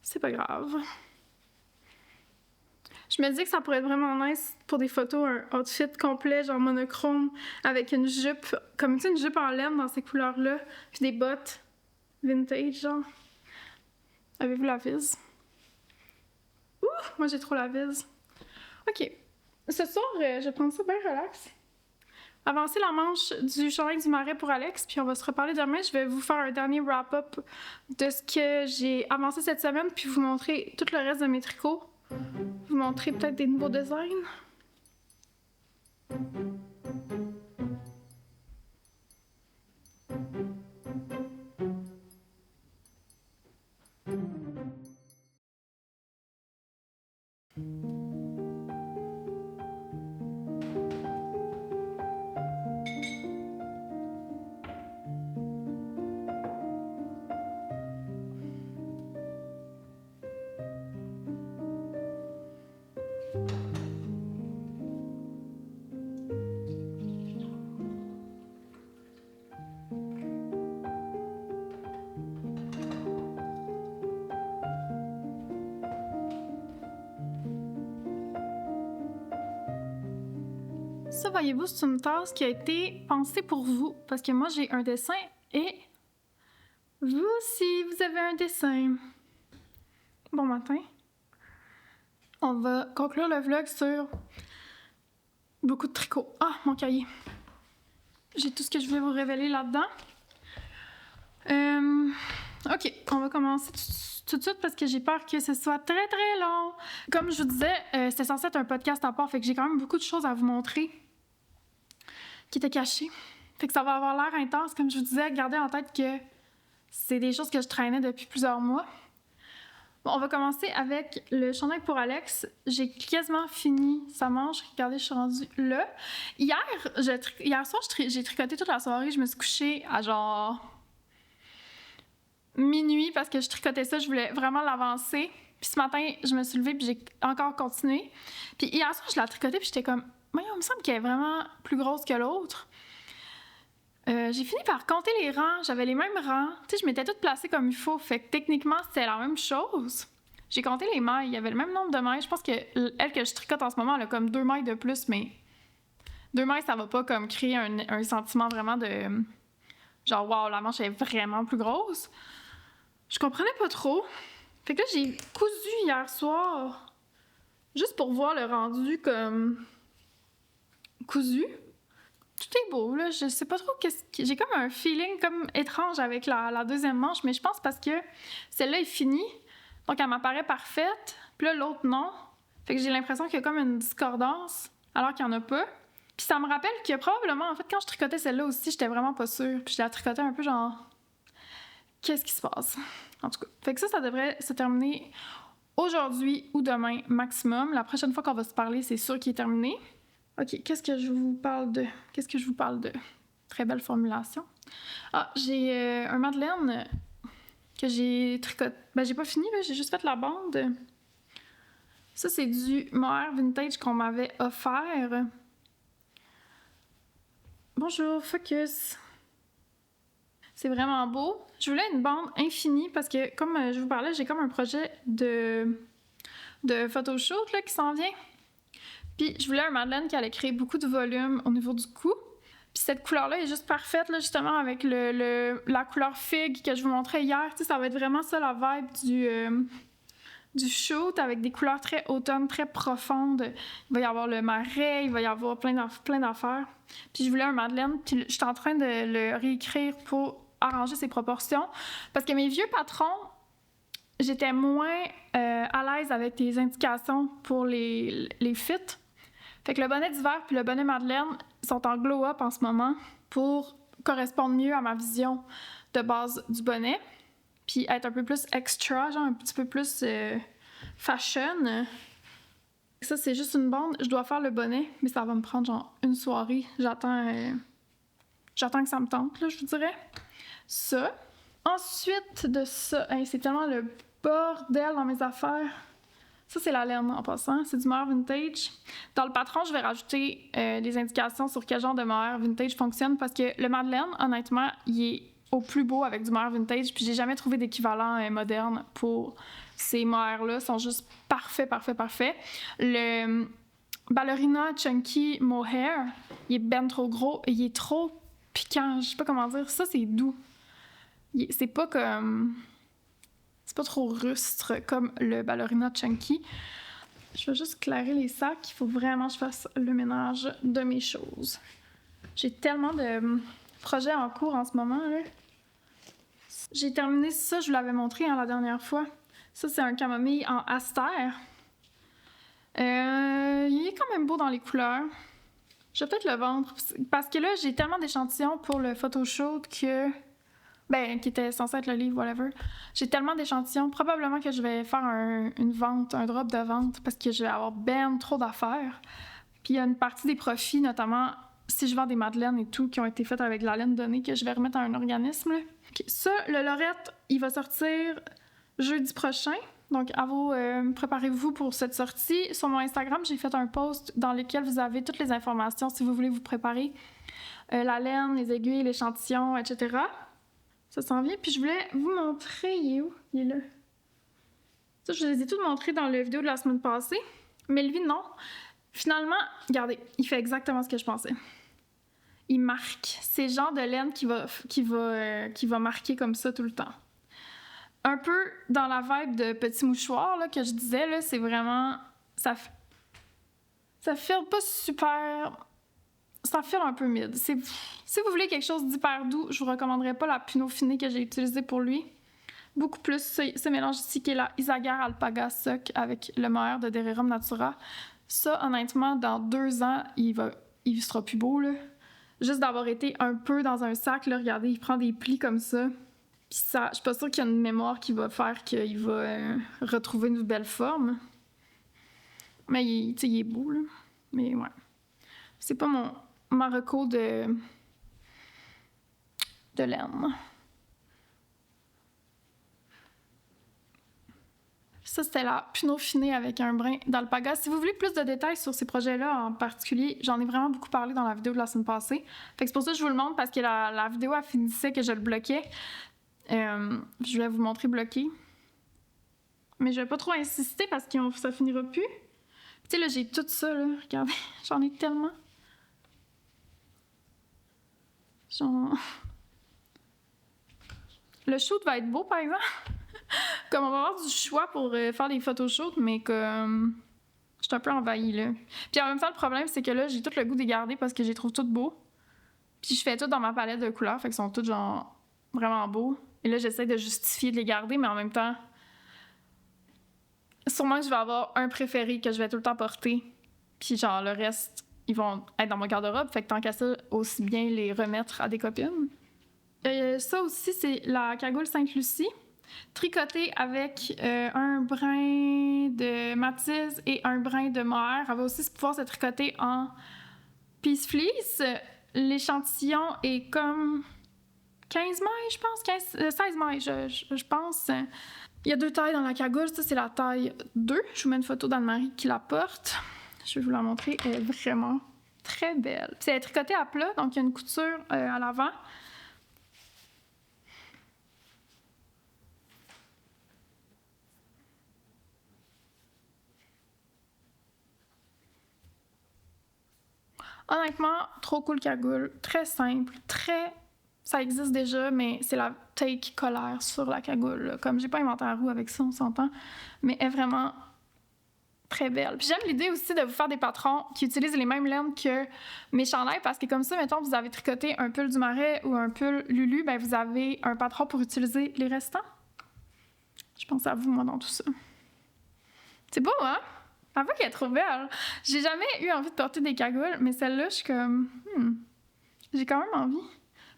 c'est pas grave. Je me dis que ça pourrait être vraiment nice pour des photos, un outfit complet, genre monochrome, avec une jupe, comme tu sais, une jupe en laine dans ces couleurs-là, puis des bottes vintage, genre. Avez-vous la vise? Ouh, moi j'ai trop la vise. OK. Ce soir, je vais prendre ça bien relax. Avancer la manche du chandail du marais pour Alex, puis on va se reparler demain. Je vais vous faire un dernier wrap-up de ce que j'ai avancé cette semaine, puis vous montrer tout le reste de mes tricots. Vous montrer peut-être des nouveaux designs. Ça, voyez-vous, c'est une tasse qui a été pensée pour vous, parce que moi, j'ai un dessin et vous aussi, vous avez un dessin. Bon matin. On va conclure le vlog sur beaucoup de tricots. Ah, mon cahier. J'ai tout ce que je voulais vous révéler là-dedans. OK, on va commencer tout de suite parce que j'ai peur que ce soit très très long. Comme je vous disais, c'était censé être un podcast à part, fait que j'ai quand même beaucoup de choses à vous montrer qui étaient cachées. Fait que ça va avoir l'air intense. Comme je vous disais, gardez en tête que c'est des choses que je traînais depuis plusieurs mois. Bon, on va commencer avec le chandail pour Alex. J'ai quasiment fini sa manche. Regardez, je suis rendue là. Hier soir, j'ai tricoté toute la soirée. Je me suis couchée à genre minuit parce que je tricotais ça. Je voulais vraiment l'avancer. Puis ce matin, je me suis levée puis j'ai encore continué. Puis hier soir, je l'ai tricoté puis j'étais comme... Moi, il me semble qu'elle est vraiment plus grosse que l'autre. J'ai fini par compter les rangs. J'avais les mêmes rangs. Tu sais, je m'étais toute placée comme il faut. Fait que techniquement, c'était la même chose. J'ai compté les mailles. Il y avait le même nombre de mailles. Je pense que elle que je tricote en ce moment, elle a comme 2 mailles de plus, mais 2 mailles, ça va pas comme créer un sentiment vraiment de... Genre, wow, la manche est vraiment plus grosse. Je comprenais pas trop. Fait que là, j'ai cousu hier soir juste pour voir le rendu comme... cousu. Tout est beau, là. Je sais pas trop qu'est-ce que... J'ai comme un feeling comme étrange avec la deuxième manche, mais je pense parce que celle-là est finie, donc elle m'apparaît parfaite, puis là, l'autre, non. Fait que j'ai l'impression qu'il y a comme une discordance, alors qu'il n'y en a pas. Puis ça me rappelle que probablement, en fait, quand je tricotais celle-là aussi, j'étais vraiment pas sûre. Puis je la tricotais un peu genre... Qu'est-ce qui se passe? En tout cas. Fait que ça devrait se terminer aujourd'hui ou demain maximum. La prochaine fois qu'on va se parler, c'est sûr qu'il est terminé. OK, qu'est-ce que je vous parle de? Très belle formulation. Ah, j'ai un Madeleine que j'ai tricoté. Ben, j'ai pas fini, là, j'ai juste fait la bande. Ça, c'est du mohair vintage qu'on m'avait offert. Bonjour, focus. C'est vraiment beau. Je voulais une bande infinie parce que, comme je vous parlais, j'ai comme un projet de photoshoot là, qui s'en vient. Puis je voulais un Madeleine qui allait créer beaucoup de volume au niveau du cou. Puis cette couleur-là est juste parfaite, là, justement, avec la couleur figue que je vous montrais hier. Tu sais, ça va être vraiment ça, la vibe du shoot, avec des couleurs très automne, très profondes. Il va y avoir le marais, il va y avoir plein d'affaires. Puis je voulais un Madeleine, puis je suis en train de le réécrire pour arranger ses proportions. Parce que mes vieux patrons, j'étais moins à l'aise avec les indications pour les fits. Fait que le bonnet d'hiver puis le bonnet Madeleine sont en glow-up en ce moment pour correspondre mieux à ma vision de base du bonnet. Puis être un peu plus extra, genre un petit peu plus fashion. Ça, c'est juste une bande. Je dois faire le bonnet, mais ça va me prendre genre une soirée. J'attends que ça me tente, là, je vous dirais. Ça. Ensuite de ça, hey, c'est tellement le bordel dans mes affaires. Ça, c'est la laine en passant. C'est du mohair vintage. Dans le patron, je vais rajouter des indications sur quel genre de mohair vintage fonctionne parce que le Madeleine, honnêtement, il est au plus beau avec du mohair vintage. Puis j'ai jamais trouvé d'équivalent moderne pour ces mohairs-là. Ils sont juste parfaits. Le Ballerina Chunky Mohair, il est ben trop gros et il est trop piquant. Je sais pas comment dire. Ça, c'est doux. C'est pas comme... C'est pas trop rustre comme le Ballerina Chunky. Je vais juste clairer les sacs. Il faut vraiment que je fasse le ménage de mes choses. J'ai tellement de projets en cours en ce moment, là. J'ai terminé ça, je vous l'avais montré la dernière fois. Ça, c'est un camomille en astère. Il est quand même beau dans les couleurs. Je vais peut-être le vendre. Parce que là, j'ai tellement d'échantillons pour le photoshoot que... qui était censé être le livre, whatever. J'ai tellement d'échantillons, probablement que je vais faire une vente, un drop de vente, parce que je vais avoir trop d'affaires. Puis il y a une partie des profits, notamment si je vends des madeleines et tout, qui ont été faites avec de la laine donnée, que je vais remettre à un organisme. Okay. Ça, le Lorette, il va sortir jeudi prochain. Donc, préparez-vous pour cette sortie. Sur mon Instagram, j'ai fait un post dans lequel vous avez toutes les informations si vous voulez vous préparer. La laine, les aiguilles, l'échantillon, etc. Ça s'en vient. Puis je voulais vous montrer... Il est où? Il est là. Ça, je les ai toutes montrées dans la vidéo de la semaine passée. Mais lui, non. Finalement, regardez, il fait exactement ce que je pensais. Il marque. C'est le genre de laine qui va marquer comme ça tout le temps. Un peu dans la vibe de petit mouchoir là, que je disais, là, c'est vraiment... Ça file pas super... Ça file un peu mid. Si vous voulez quelque chose d'hyper doux, je vous recommanderais pas la Pinot Finé que j'ai utilisée pour lui. Beaucoup plus ce mélange ici qui est la Isagar Alpaga Sock avec le mohair de Dererum Natura. Ça, honnêtement, dans 2 ans, il sera plus beau, là. Juste d'avoir été un peu dans un sac, là, regardez, il prend des plis comme ça. Puis ça, je suis pas sûre qu'il y a une mémoire qui va faire qu'il va retrouver une belle forme. Mais il est beau, là. Mais ouais. C'est pas ma reco de laine. Ça, c'était la Pinot Finé avec un brin d'alpaga. Si vous voulez plus de détails sur ces projets-là en particulier, j'en ai vraiment beaucoup parlé dans la vidéo de la semaine passée. Fait que c'est pour ça que je vous le montre, parce que la vidéo, elle finissait que je le bloquais. Je vais vous montrer bloqué. Mais je vais pas trop insister parce que ça finira plus. Tu sais, là, j'ai tout ça, là. Regardez, j'en ai tellement. Le shoot va être beau, par exemple. Comme on va avoir du choix pour faire des photoshoots, mais comme je suis un peu envahie, là. Puis en même temps, le problème, c'est que là, j'ai tout le goût de les garder parce que je les trouve toutes beaux. Puis je fais tout dans ma palette de couleurs, fait qu'ils sont tous genre vraiment beaux. Et là, j'essaie de justifier de les garder, mais en même temps, sûrement que je vais avoir un préféré que je vais tout le temps porter. Puis genre, le reste, ils vont être dans mon garde-robe. Fait que tant qu'à ça, aussi bien les remettre à des copines. Ça aussi, c'est la cagoule Sainte-Lucie, tricotée avec un brin de Matisse et un brin de mohair. Elle va aussi pouvoir se tricoter en Peace Fleece. L'échantillon est comme 15 mailles, je pense, 16 mailles, je pense. Il y a 2 tailles dans la cagoule. Ça, c'est la taille 2. Je vous mets une photo d'Anne-Marie qui la porte. Je vais vous la montrer. Elle est vraiment très belle. Puis elle est tricotée à plat, donc il y a une couture à l'avant. Honnêtement, trop cool cagoule. Très simple, très... Ça existe déjà, mais c'est la take colère sur la cagoule. Là. Comme j'ai pas inventé la roue avec ça, on s'entend. Mais elle est vraiment très belle. Puis j'aime l'idée aussi de vous faire des patrons qui utilisent les mêmes laines que mes chandails, parce que comme ça, mettons, vous avez tricoté un pull du Marais ou un pull Lulu, ben vous avez un patron pour utiliser les restants. Je pense à vous, moi, dans tout ça. C'est beau, hein? Avoue qu'elle est trop belle. J'ai jamais eu envie de porter des cagoules, mais celle-là, je suis comme... j'ai quand même envie.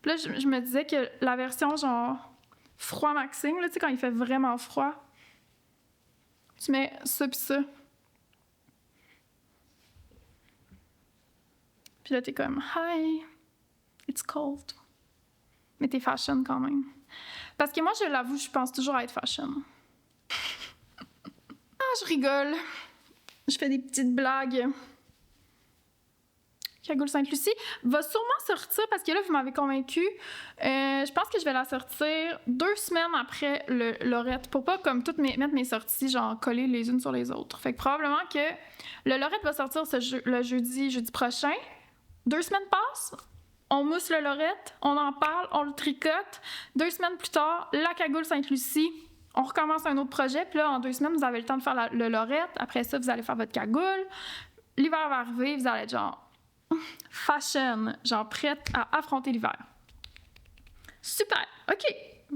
Puis là, je me disais que la version genre froid maxime, là, tu sais, quand il fait vraiment froid, tu mets ça pis ça. Puis là, t'es comme « Hi, it's cold ». Mais t'es fashion quand même. Parce que moi, je l'avoue, je pense toujours à être fashion. Je rigole. Je fais des petites blagues. Cagoule Sainte-Lucie va sûrement sortir, parce que là, vous m'avez convaincue. Je pense que je vais la sortir 2 semaines après le Lorette, pour pas comme toutes mettre mes sorties, genre collées les unes sur les autres. Fait que probablement que le Lorette va sortir le jeudi prochain. 2 semaines passent, on mousse le Lorette, on en parle, on le tricote. 2 semaines plus tard, la cagoule Sainte-Lucie, on recommence un autre projet. Puis là, en 2 semaines, vous avez le temps de faire le Lorette. Après ça, vous allez faire votre cagoule. L'hiver va arriver, vous allez être genre fashion, genre prête à affronter l'hiver. Super, OK.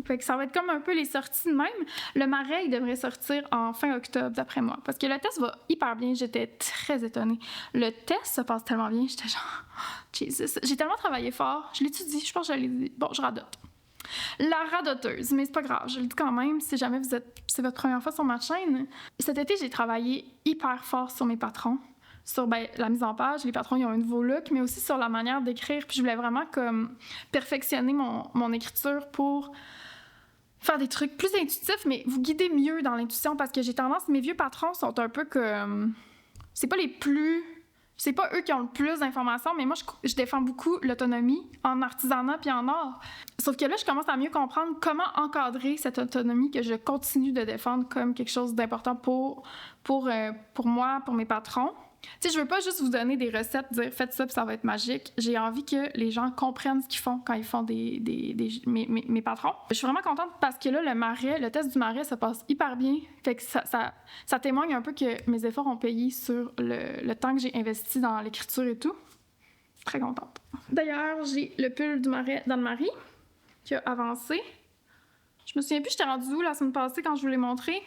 Fait que ça va être comme un peu les sorties de même. Le Marais, il devrait sortir en fin octobre, d'après moi. Parce que le test va hyper bien. J'étais très étonnée. Le test se passe tellement bien. J'étais genre, Jesus. J'ai tellement travaillé fort. Je l'étudie. Je pense que je l'ai dit. Bon, je radote. La radoteuse, mais c'est pas grave, je le dis quand même, si jamais c'est votre première fois sur ma chaîne. Cet été, j'ai travaillé hyper fort sur mes patrons, sur la mise en page, les patrons, ils ont un nouveau look, mais aussi sur la manière d'écrire, puis je voulais vraiment comme perfectionner mon écriture pour faire des trucs plus intuitifs, mais vous guider mieux dans l'intuition, parce que j'ai tendance, mes vieux patrons sont un peu comme... C'est pas eux qui ont le plus d'informations, mais moi, je défends beaucoup l'autonomie en artisanat puis en art. Sauf que là, je commence à mieux comprendre comment encadrer cette autonomie que je continue de défendre comme quelque chose d'important pour moi, pour mes patrons. Tu sais, je veux pas juste vous donner des recettes, dire faites ça puis ça va être magique. J'ai envie que les gens comprennent ce qu'ils font quand ils font mes patrons. Je suis vraiment contente parce que là, le test du Marais, ça passe hyper bien. Fait que ça témoigne un peu que mes efforts ont payé sur le temps que j'ai investi dans l'écriture et tout. Très contente. D'ailleurs, j'ai le pull du Marais d'Anne-Marie qui a avancé. Je me souviens plus, j'étais rendue où la semaine passée quand je vous l'ai montré.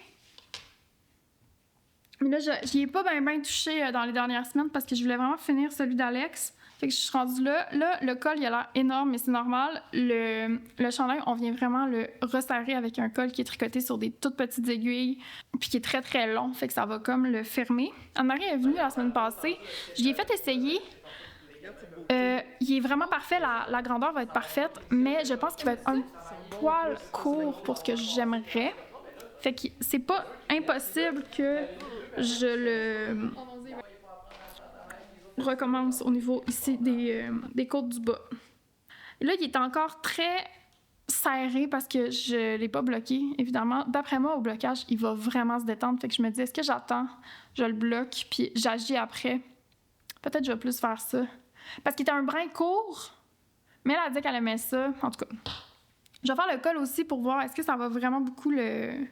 Mais là, j'y ai pas bien touché dans les dernières semaines parce que je voulais vraiment finir celui d'Alex. Fait que je suis rendue là. Là, le col, il a l'air énorme, mais c'est normal. Le chandail, on vient vraiment le resserrer avec un col qui est tricoté sur des toutes petites aiguilles puis qui est très, très long. Fait que ça va comme le fermer. Anne-Marie est venue la semaine passée. Je l'ai fait essayer. Il est vraiment parfait. La grandeur va être parfaite, mais je pense qu'il va être un poil court pour ce que j'aimerais. Fait que c'est pas impossible que je le recommence au niveau ici des côtes du bas. Et là, il est encore très serré parce que je l'ai pas bloqué, évidemment. D'après moi, au blocage, il va vraiment se détendre. Fait que je me dis, est-ce que j'attends, je le bloque, puis j'agis après? Peut-être que je vais plus faire ça. Parce qu'il était un brin court, mais elle a dit qu'elle aimait ça. En tout cas, je vais faire le col aussi pour voir est-ce que ça va vraiment beaucoup le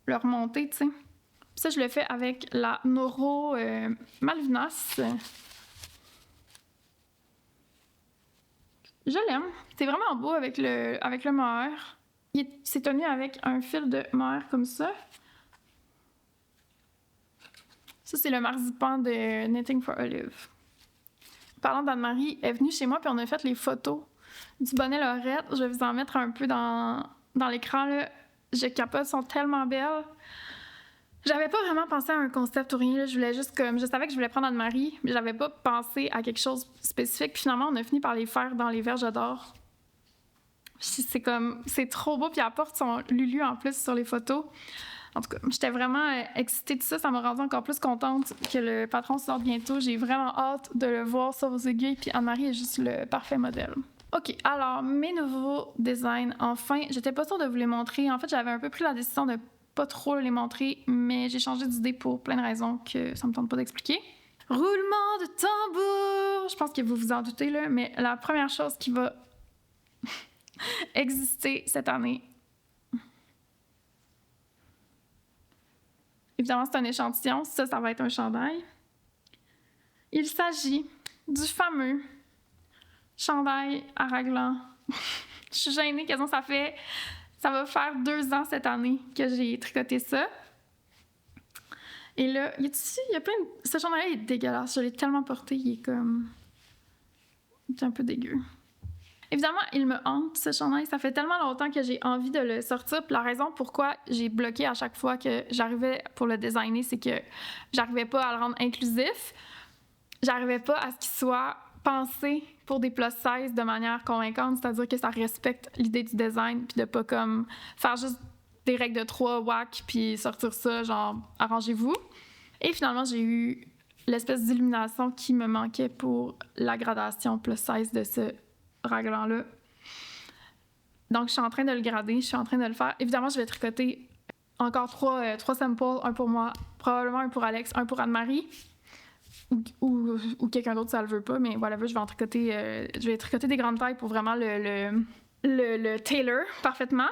remonter, tu sais. Puis ça, je le fais avec la Noro Malvinas. Je l'aime. C'est vraiment beau avec le mohair. C'est tenu avec un fil de mohair comme ça. Ça, c'est le marzipan de Knitting for Olive. Parlant d'Anne-Marie, elle est venue chez moi puis on a fait les photos du bonnet Lorette. Je vais vous en mettre un peu dans l'écran, là. Je capote, elles sont tellement belles. J'avais pas vraiment pensé à un concept ou rien, là. Je voulais juste comme... Je savais que je voulais prendre Anne-Marie, mais j'avais pas pensé à quelque chose spécifique. Puis finalement, on a fini par les faire dans les verges d'or. C'est comme... C'est trop beau, puis elle porte son Lulu en plus sur les photos. En tout cas, j'étais vraiment excitée de ça. Ça m'a rendue encore plus contente que le patron sorte bientôt. J'ai vraiment hâte de le voir sur vos aiguilles. Puis Anne-Marie est juste le parfait modèle. OK, alors, mes nouveaux designs. Enfin, j'étais pas sûre de vous les montrer. En fait, j'avais un peu pris la décision de pas trop les montrer, mais j'ai changé d'idée pour plein de raisons que ça me tente pas d'expliquer. Roulement de tambour! Je pense que vous vous en doutez, là, mais la première chose qui va exister cette année... Évidemment, c'est un échantillon. Ça va être un chandail. Il s'agit du fameux chandail à raglan. Je suis gênée, quasiment ça va faire 2 ans cette année que j'ai tricoté ça. Et là, il y a plein de... Ce chandail-là est dégueulasse. Je l'ai tellement porté, il est un peu dégueu. Évidemment, il me hante, ce chandail. Ça fait tellement longtemps que j'ai envie de le sortir. Puis la raison pourquoi j'ai bloqué à chaque fois que j'arrivais pour le designer, c'est que j'arrivais pas à le rendre inclusif. J'arrivais pas à ce qu'il soit pensé pour des plus size de manière convaincante, c'est-à-dire que ça respecte l'idée du design, puis de pas comme faire juste des règles de 3 whack, puis sortir ça, genre, arrangez-vous. Et finalement, j'ai eu l'espèce d'illumination qui me manquait pour la gradation plus size de ce raglan-là. Donc, je suis en train de le grader, je suis en train de le faire. Évidemment, je vais tricoter encore 3 samples, un pour moi, probablement un pour Alex, un pour Anne-Marie, ou quelqu'un d'autre, ça le veut pas, mais voilà, je vais tricoter des grandes tailles pour vraiment le tailor parfaitement.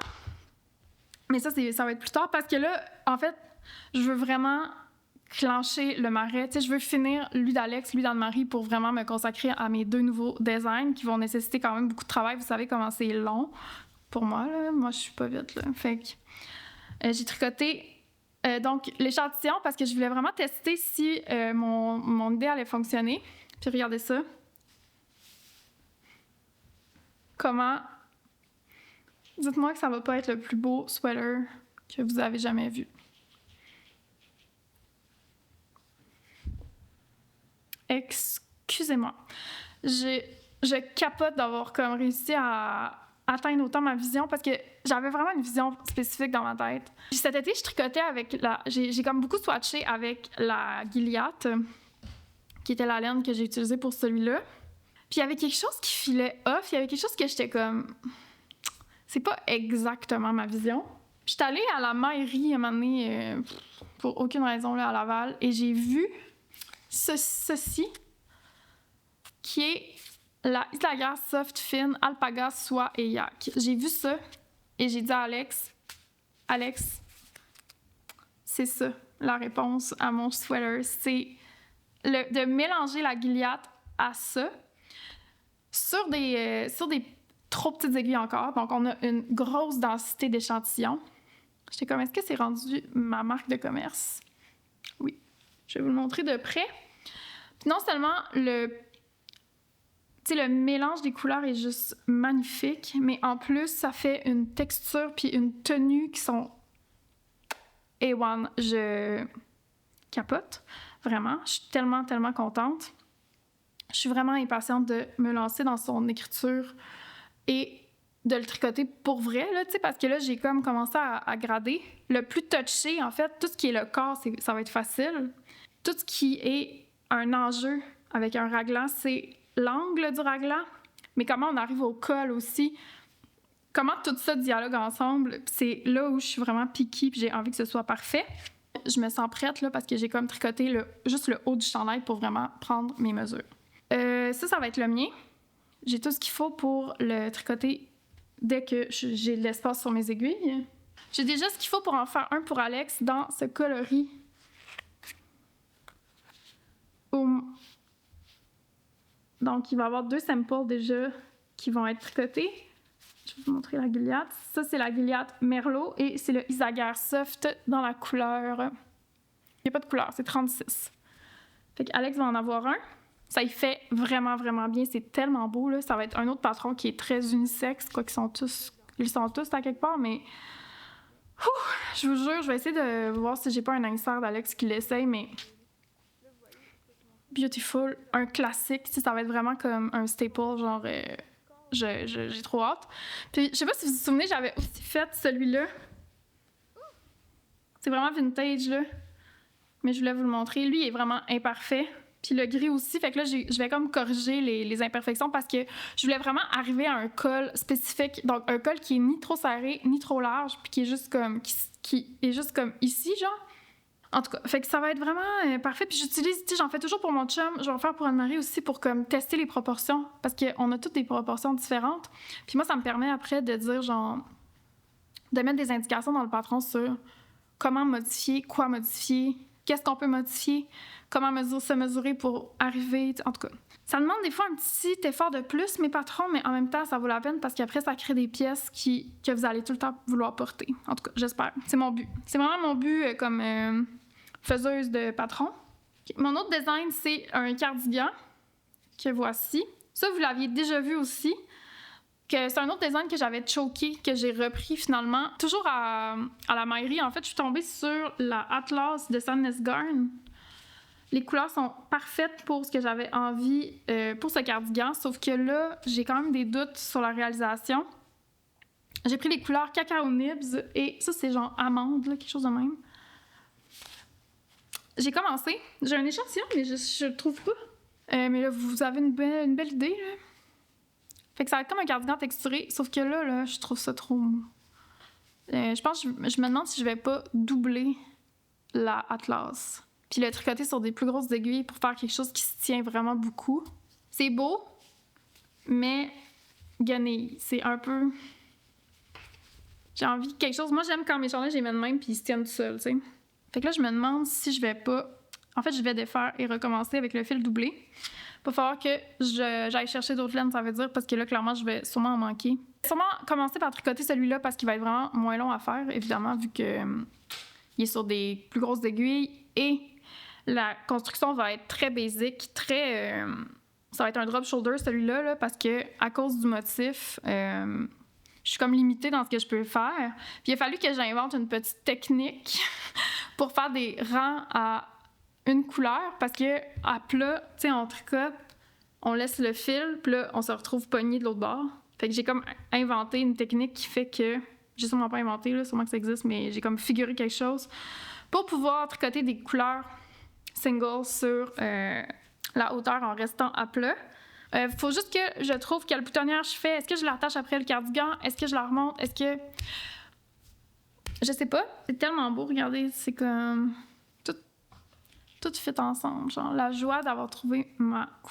Mais ça va être plus tard, parce que là, en fait, je veux vraiment clencher le marais. Tu sais, je veux finir lui d'Alex, lui d'Anne-Marie pour vraiment me consacrer à mes 2 nouveaux designs qui vont nécessiter quand même beaucoup de travail. Vous savez comment c'est long pour moi, là. Moi, je suis pas vite, là. Fait que j'ai tricoté donc l'échantillon parce que je voulais vraiment tester si mon idée allait fonctionner. Puis regardez ça. Comment... Dites-moi que ça va pas être le plus beau sweater que vous avez jamais vu. Excusez-moi. Je capote d'avoir comme réussi à atteindre autant ma vision parce que j'avais vraiment une vision spécifique dans ma tête. Puis cet été, je tricotais avec j'ai comme beaucoup swatché avec la Gilliatt, qui était la laine que j'ai utilisée pour celui-là. Puis il y avait quelque chose qui filait off, il y avait quelque chose que j'étais comme... C'est pas exactement ma vision. Puis j'étais allée à la mairie à un moment donné, pour aucune raison, là, à Laval, et j'ai vu ceci, qui est la Islager Soft Fine Alpaga Soie et Yak. J'ai vu ça et j'ai dit à Alex, c'est ça, la réponse à mon sweater. C'est de mélanger la Gilliatt à ça sur des trop petites aiguilles encore. Donc, on a une grosse densité d'échantillons. J'étais comme, est-ce que c'est rendu ma marque de commerce? Oui. Je vais vous le montrer de près. Puis non seulement le mélange des couleurs est juste magnifique, mais en plus, ça fait une texture puis une tenue qui sont A1. Je capote, vraiment. Je suis tellement, tellement contente. Je suis vraiment impatiente de me lancer dans son écriture et de le tricoter pour vrai, là, parce que là, j'ai comme commencé à grader. Le plus touché, en fait, tout ce qui est le corps, ça va être facile. Tout ce qui est un enjeu avec un raglan, c'est l'angle du raglan, mais comment on arrive au col aussi, comment tout ça dialogue ensemble. C'est là où je suis vraiment piquée puis j'ai envie que ce soit parfait. Je me sens prête là, parce que j'ai comme tricoté juste le haut du chandail pour vraiment prendre mes mesures. Ça va être le mien. J'ai tout ce qu'il faut pour le tricoter dès que j'ai de l'espace sur mes aiguilles. J'ai déjà ce qu'il faut pour en faire un pour Alex dans ce coloris. Donc, il va y avoir 2 samples déjà qui vont être tricotés. Je vais vous montrer la Gilliatt. Ça, c'est la Gilliatt Merlot et c'est le Isager Soft dans la couleur n'y a pas de couleur, c'est 36. Fait qu'Alex va en avoir un. Ça y fait vraiment, vraiment bien. C'est tellement beau, là. Ça va être un autre patron qui est très unisexe, quoi qu'ils sont tous... Ils sont tous à quelque part, mais... je vous jure, je vais essayer de voir si j'ai pas un insert d'Alex qui l'essaye, mais... Beautiful, un classique. Ça va être vraiment comme un staple, genre... j'ai trop hâte. Puis, je sais pas si vous vous souvenez, j'avais aussi fait celui-là. C'est vraiment vintage, là. Mais je voulais vous le montrer. Lui, il est vraiment imparfait. Puis le gris aussi. Fait que là, je vais comme corriger les imperfections parce que je voulais vraiment arriver à un col spécifique. Donc, un col qui est ni trop serré, ni trop large, puis qui est juste comme... qui est juste comme ici, genre. En tout cas, fait que ça va être vraiment parfait. Puis j'utilise, tu sais, j'en fais toujours pour mon chum. Je vais en faire pour Anne-Marie aussi pour comme tester les proportions. Parce qu'on a toutes des proportions différentes. Puis moi, ça me permet après de dire, genre... de mettre des indications dans le patron sur comment modifier, quoi modifier, qu'est-ce qu'on peut modifier, comment se mesurer pour arriver, en tout cas. Ça demande des fois un petit effort de plus, mes patrons, mais en même temps, ça vaut la peine parce qu'après, ça crée des pièces que vous allez tout le temps vouloir porter. En tout cas, j'espère. C'est mon but. C'est vraiment mon but comme faiseuse de patron. Mon autre design, c'est un cardigan que voici. Ça, vous l'aviez déjà vu aussi. Que c'est un autre design que j'avais choqué, que j'ai repris finalement. Toujours à la maillerie, en fait, je suis tombée sur la Atlas de Sandnes Garn. Les couleurs sont parfaites pour ce que j'avais envie pour ce cardigan, sauf que là, j'ai quand même des doutes sur la réalisation. J'ai pris les couleurs Cacao Nibs et ça, c'est genre amande, là, quelque chose de même. J'ai commencé. J'ai un échantillon, mais je le trouve pas. Mais là, vous avez une belle idée, là. Fait que ça va être comme un cardigan texturé, sauf que là, je trouve ça trop mou. Je pense que je me demande si je vais pas doubler la Atlas. Puis le tricoter sur des plus grosses aiguilles pour faire quelque chose qui se tient vraiment beaucoup. C'est beau, mais guenille. C'est un peu... J'ai envie de quelque chose... Moi, j'aime quand mes chandails, je les mets de même puis ils se tiennent tout seuls, tu sais. Fait que là, je me demande si je vais pas... En fait, je vais défaire et recommencer avec le fil doublé. Il va falloir que j'aille chercher d'autres laines, ça veut dire, parce que là, clairement, je vais sûrement en manquer. Je vais sûrement commencer par tricoter celui-là parce qu'il va être vraiment moins long à faire, évidemment, vu qu'il est sur des plus grosses aiguilles. Et la construction va être très basique, très... ça va être un drop shoulder, celui-là, là, parce que à cause du motif, je suis comme limitée dans ce que je peux faire. Puis il a fallu que j'invente une petite technique pour faire des rangs à une couleur, parce que à plat, tu sais, on tricote, on laisse le fil, puis là, on se retrouve pogné de l'autre bord. Fait que j'ai comme inventé une technique qui fait que... J'ai sûrement pas inventé, là, sûrement que ça existe, mais j'ai comme figuré quelque chose pour pouvoir tricoter des couleurs single sur la hauteur en restant à plat. Faut juste que je trouve quelle boutonnière je fais. Est-ce que je l'attache après le cardigan? Est-ce que je la remonte? Est-ce que... Je sais pas. C'est tellement beau, regardez, c'est comme... Tout fit ensemble, genre la joie d'avoir trouvé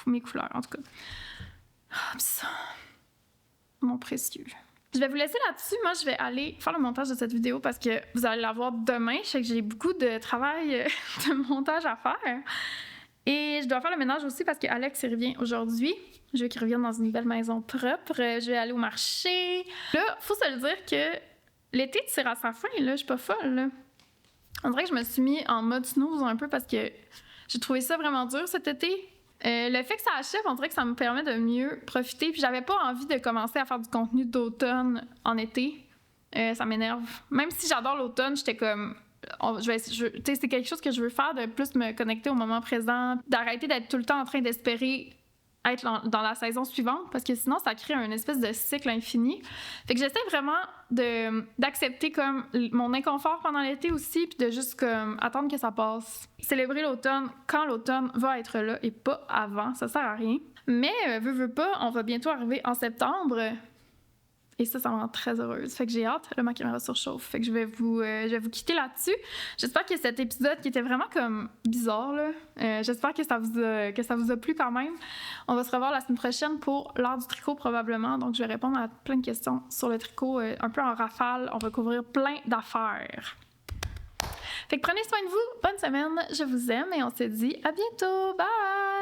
mes couleurs, en tout cas. Oh, ça, mon précieux. Je vais vous laisser là-dessus. Moi, je vais aller faire le montage de cette vidéo parce que vous allez la voir demain. Je sais que j'ai beaucoup de travail de montage à faire. Et je dois faire le ménage aussi parce qu'Alex, il revient aujourd'hui. Je veux qu'il revienne dans une belle maison propre. Je vais aller au marché. Là, faut se le dire que l'été tire à sa fin, là. Je suis pas folle, là. On dirait que je me suis mis en mode snooze un peu parce que j'ai trouvé ça vraiment dur cet été. Le fait que ça achève, on dirait que ça me permet de mieux profiter. Puis j'avais pas envie de commencer à faire du contenu d'automne en été. Ça m'énerve. Même si j'adore l'automne, j'étais comme... tu sais, c'est quelque chose que je veux faire, de plus me connecter au moment présent, d'arrêter d'être tout le temps en train d'espérer être dans la saison suivante, parce que sinon, ça crée un espèce de cycle infini. Fait que j'essaie vraiment d'accepter comme mon inconfort pendant l'été aussi, puis de juste comme attendre que ça passe. Célébrer l'automne quand l'automne va être là et pas avant, ça sert à rien. Mais, veux pas, on va bientôt arriver en septembre. Et ça me rend très heureuse. Fait que j'ai hâte, là, ma caméra surchauffe. Fait que je vais vous quitter là-dessus. J'espère que cet épisode qui était vraiment comme bizarre, là, j'espère que ça vous a plu quand même. On va se revoir la semaine prochaine pour l'art du tricot probablement. Donc, je vais répondre à plein de questions sur le tricot un peu en rafale. On va couvrir plein d'affaires. Fait que prenez soin de vous. Bonne semaine. Je vous aime et on se dit à bientôt. Bye!